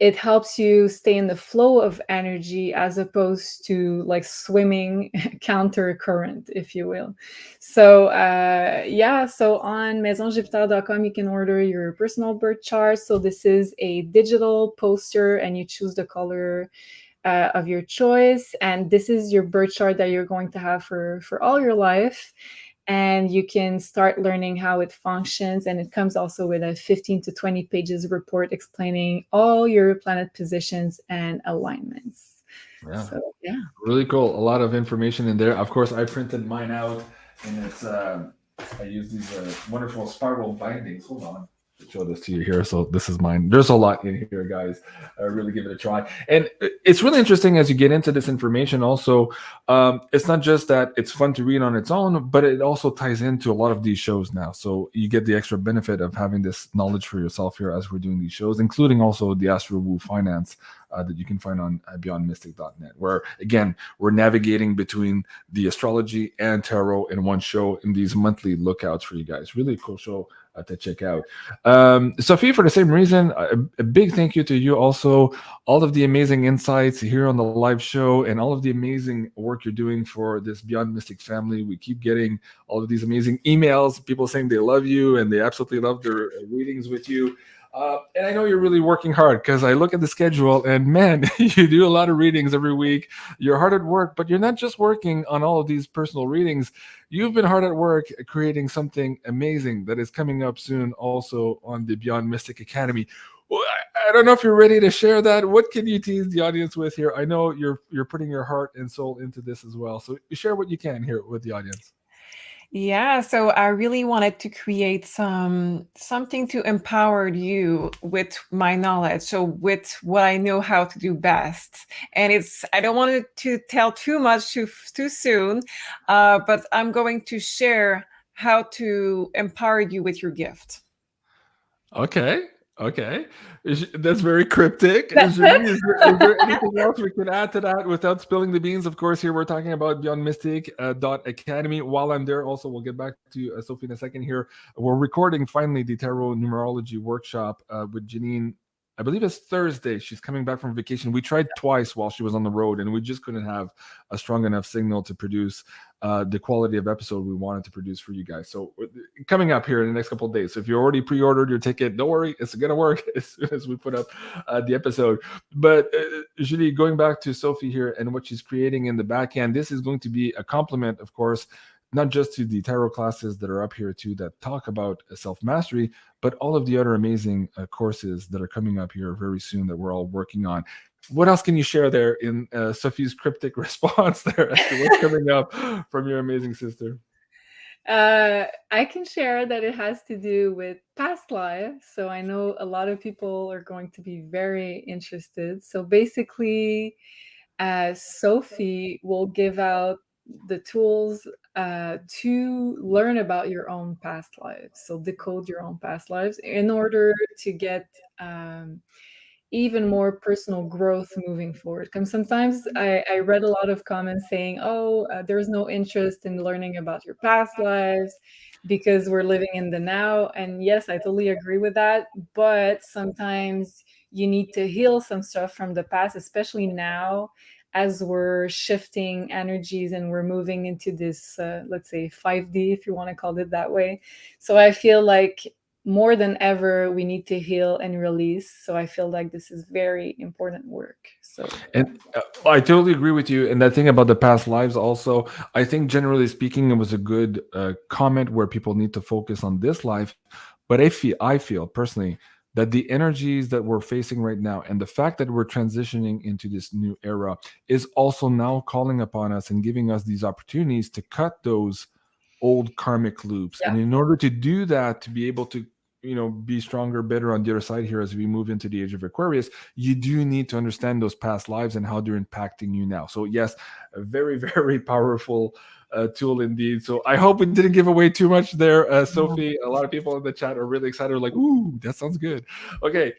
it helps you stay in the flow of energy as opposed to like swimming counter current, if you will. So so on MaisonJupiter.com, you can order your personal birth chart. So this is a digital poster, and you choose the color of your choice. And this is your birth chart that you're going to have for all your life. And you can start learning how it functions. And it comes also with a 15 to 20 pages report explaining all your planet positions and alignments. Yeah. So, yeah. Really cool. A lot of information in there. Of course, I printed mine out, and it's I use these wonderful spiral bindings. Hold on. show this to you here. So this is mine. There's a lot in here, guys. Really give it a try. And it's really interesting as you get into this information. Also, it's not just that it's fun to read on its own, but it also ties into a lot of these shows now. So you get the extra benefit of having this knowledge for yourself here as we're doing these shows, including also the Astro Woo Finance that you can find on BeyondMystic.net, where again we're navigating between the astrology and tarot in one show in these monthly lookouts for you guys. Really cool show to check out. Sophie, for the same reason, a big thank you to you also. All of the amazing insights here on the live show and all of the amazing work you're doing for this Beyond Mystic family. We keep getting all of these amazing emails, people saying they love you and they absolutely love their readings with you. And I know you're really working hard, because I look at the schedule and man, you do a lot of readings every week. You're hard at work, but you're not just working on all of these personal readings. You've been hard at work creating something amazing that is coming up soon also on the Beyond Mystic Academy. Well, I don't know if you're ready to share that. What can you tease the audience with here? I know you're putting your heart and soul into this as well. So share what you can here with the audience. Yeah, so I really wanted to create something to empower you with my knowledge, so with what I know how to do best. And I don't want to tell too much too soon, but I'm going to share how to empower you with your gift. Okay. That's very cryptic. Is there anything else we can add to that without spilling the beans? Of course, here we're talking about BeyondMystic.Academy. While I'm there, also, we'll get back to Sophie in a second here. We're recording finally the Tarot Numerology Workshop with Janine. I believe it's Thursday. She's coming back from vacation. We tried twice while she was on the road, and we just couldn't have a strong enough signal to produce the quality of episode we wanted to produce for you guys. So coming up here in the next couple of days. So if you already pre-ordered your ticket, don't worry, it's going to work as soon as we put up the episode. But Julie, going back to Sophie here and what she's creating in the back end, this is going to be a complement, of course, not just to the tarot classes that are up here too that talk about self-mastery, but all of the other amazing courses that are coming up here very soon that we're all working on. What else can you share there in Sophie's cryptic response there as to what's coming up from your amazing sister? I can share that it has to do with past lives. So I know a lot of people are going to be very interested. So basically, Sophie will give out the tools to learn about your own past lives. So decode your own past lives in order to get even more personal growth moving forward. Because sometimes I read a lot of comments saying, there's no interest in learning about your past lives because we're living in the now. And yes, I totally agree with that. But sometimes you need to heal some stuff from the past, especially now as we're shifting energies and we're moving into this, let's say 5D, if you want to call it that way. So I feel like more than ever, we need to heal and release. So I feel like this is very important work. So, and I totally agree with you. And that thing about the past lives also, I think generally speaking, it was a good comment where people need to focus on this life. But I feel personally that the energies that we're facing right now and the fact that we're transitioning into this new era is also now calling upon us and giving us these opportunities to cut those old karmic loops. Yeah. And in order to do that, to be able to be stronger, better on the other side here as we move into the age of Aquarius, you do need to understand those past lives and how they're impacting you now. So yes, a very, very powerful tool indeed. So I hope we didn't give away too much there, Sophie. A lot of people in the chat are really excited, like, ooh, that sounds good. Okay.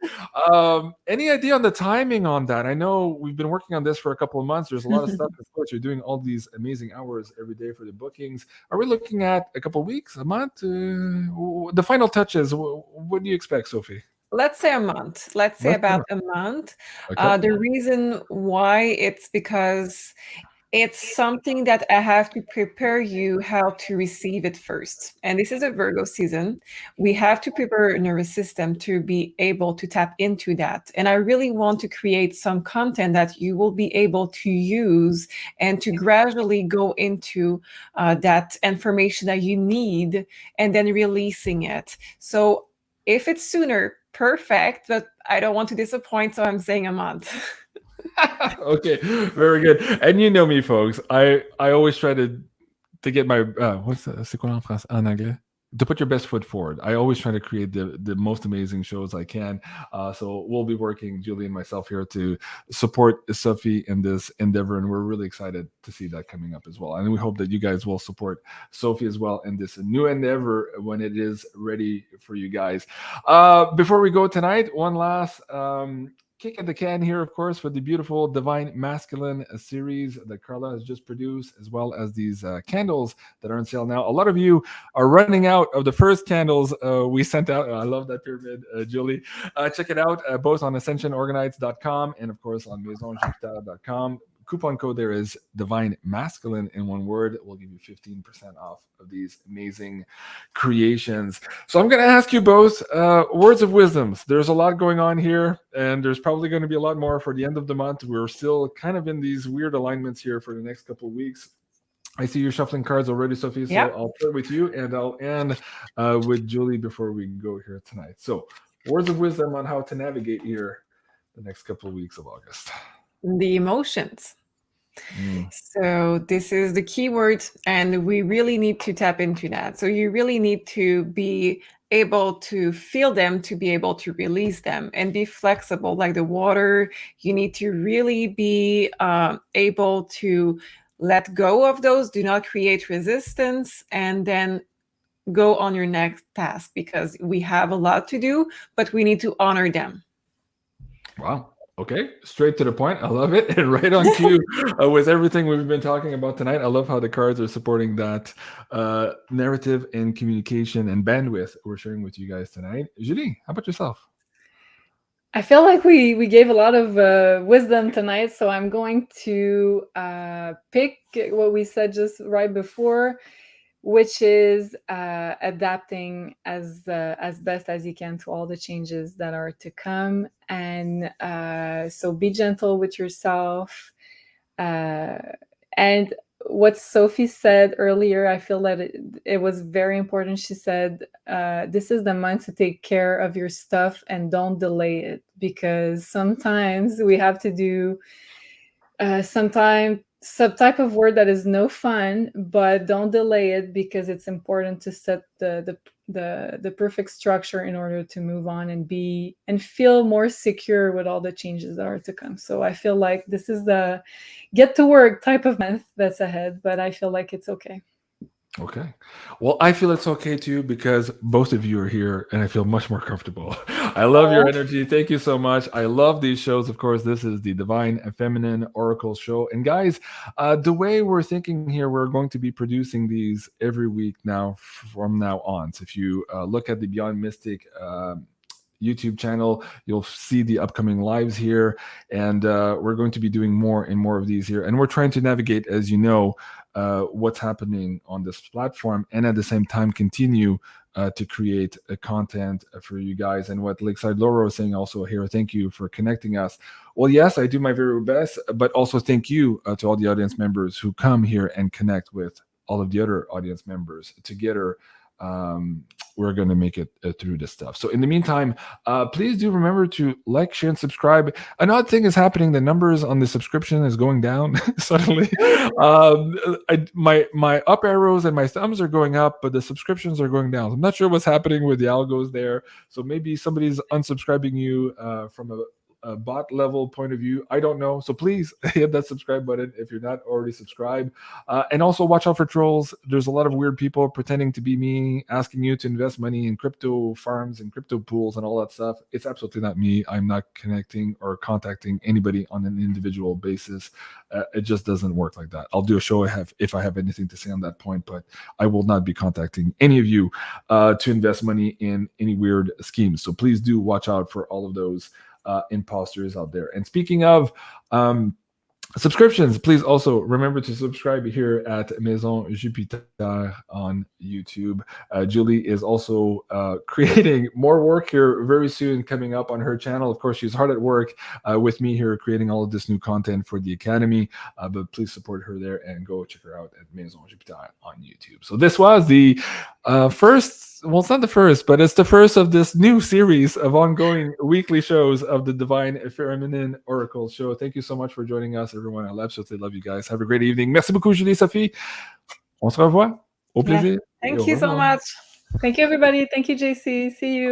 Any idea on the timing on that? I know we've been working on this for a couple of months. There's a lot of stuff. Of course, you're doing all these amazing hours every day for the bookings. Are we looking at a couple of weeks, a month? The final touches, what do you expect, Sophie? Let's say a month. Let's say about a month. Okay. The reason why, it's because it's something that I have to prepare you how to receive it first. And this is a Virgo season. We have to prepare a nervous system to be able to tap into that. And I really want to create some content that you will be able to use and to gradually go into that information that you need and then releasing it. So if it's sooner, perfect, but I don't want to disappoint, so I'm saying a month. Okay, very good. And you know me, folks. I always try to get my c'est quoi en français, en anglais? to put your best foot forward. I always try to create the most amazing shows I can. So we'll be working, Julie and myself, here to support Sophie in this endeavor, and we're really excited to see that coming up as well. And we hope that you guys will support Sophie as well in this new endeavor when it is ready for you guys. Before we go tonight, one last kick at the can here, of course, for the beautiful Divine Masculine series that Carla has just produced, as well as these candles that are on sale now. A lot of you are running out of the first candles we sent out. I love that pyramid, Julie. Check it out both on ascensionorganites.com and, of course, on MAISON.com. Coupon code there is Divine Masculine in one word. It will give you 15% off of these amazing creations. So I'm going to ask you both words of wisdoms. There's a lot going on here, and there's probably going to be a lot more for the end of the month. We're still kind of in these weird alignments here for the next couple of weeks. I see you're shuffling cards already, Sophie, so yep. I'll start with you, and I'll end with Julie before we go here tonight. So words of wisdom on how to navigate here the next couple of weeks of August. The emotions. So this is the key word, and we really need to tap into that. So you really need to be able to feel them, to be able to release them, and be flexible like the water. You need to really be able to let go of those, do not create resistance, and then go on your next task, because we have a lot to do, but we need to honor them. Wow. Okay, straight to the point. I love it. And right on cue with everything we've been talking about tonight. I love how the cards are supporting that narrative and communication and bandwidth we're sharing with you guys tonight. Julie, how about yourself? I feel like we gave a lot of wisdom tonight, so I'm going to pick what we said just right before, which is adapting as best as you can to all the changes that are to come. And so be gentle with yourself. And what Sophie said earlier, I feel that it was very important. She said, this is the month to take care of your stuff and don't delay it, because sometimes we have to do some type of work that is no fun, but don't delay it, because it's important to set the perfect structure in order to move on and feel more secure with all the changes that are to come. So I feel like this is the get to work type of month that's ahead, but I feel like it's okay. Okay. Well, I feel it's okay too, because both of you are here and I feel much more comfortable. I love your energy. Thank you so much. I love these shows. Of course, this is the Divine Feminine Oracle show. And guys, the way we're thinking here, we're going to be producing these every week now from now on. So if you look at the Beyond Mystic YouTube channel, you'll see the upcoming lives here, and we're going to be doing more and more of these here, and we're trying to navigate, as you know, what's happening on this platform, and at the same time continue to create content for you guys. And what Lakeside Laura was saying also here, thank you for connecting us. Well, yes, I do my very best, but also thank you to all the audience members who come here and connect with all of the other audience members. Together we're going to make it through this stuff. So in the meantime, please do remember to like, share, and subscribe. An odd thing is happening. The numbers on the subscription is going down suddenly. My up arrows and my thumbs are going up, but the subscriptions are going down. I'm not sure what's happening with the algos there. So maybe somebody's unsubscribing you from a bot level point of view. I don't know. So please hit that subscribe button if you're not already subscribed. And also watch out for trolls. There's a lot of weird people pretending to be me, asking you to invest money in crypto farms and crypto pools and all that stuff. It's absolutely not me. I'm not connecting or contacting anybody on an individual basis. It just doesn't work like that. I'll do a show if I have anything to say on that point, but I will not be contacting any of you to invest money in any weird schemes. So please do watch out for all of those imposters out there. And speaking of subscriptions, please also remember to subscribe here at Maison Jupiter on YouTube. Julie is also creating more work here very soon coming up on her channel. Of course, she's hard at work with me here creating all of this new content for the Academy, but please support her there and go check her out at Maison Jupiter on YouTube. So this was the first, well, it's not the first, but it's the first of this new series of ongoing weekly shows of the Divine Feminine Oracle show. Thank you so much for joining us, everyone. I absolutely love you guys. Have a great evening. Merci beaucoup, Julie, Sophie. On se revoit. Au plaisir. Thank you so much. Thank you, everybody. Thank you, JC. See you.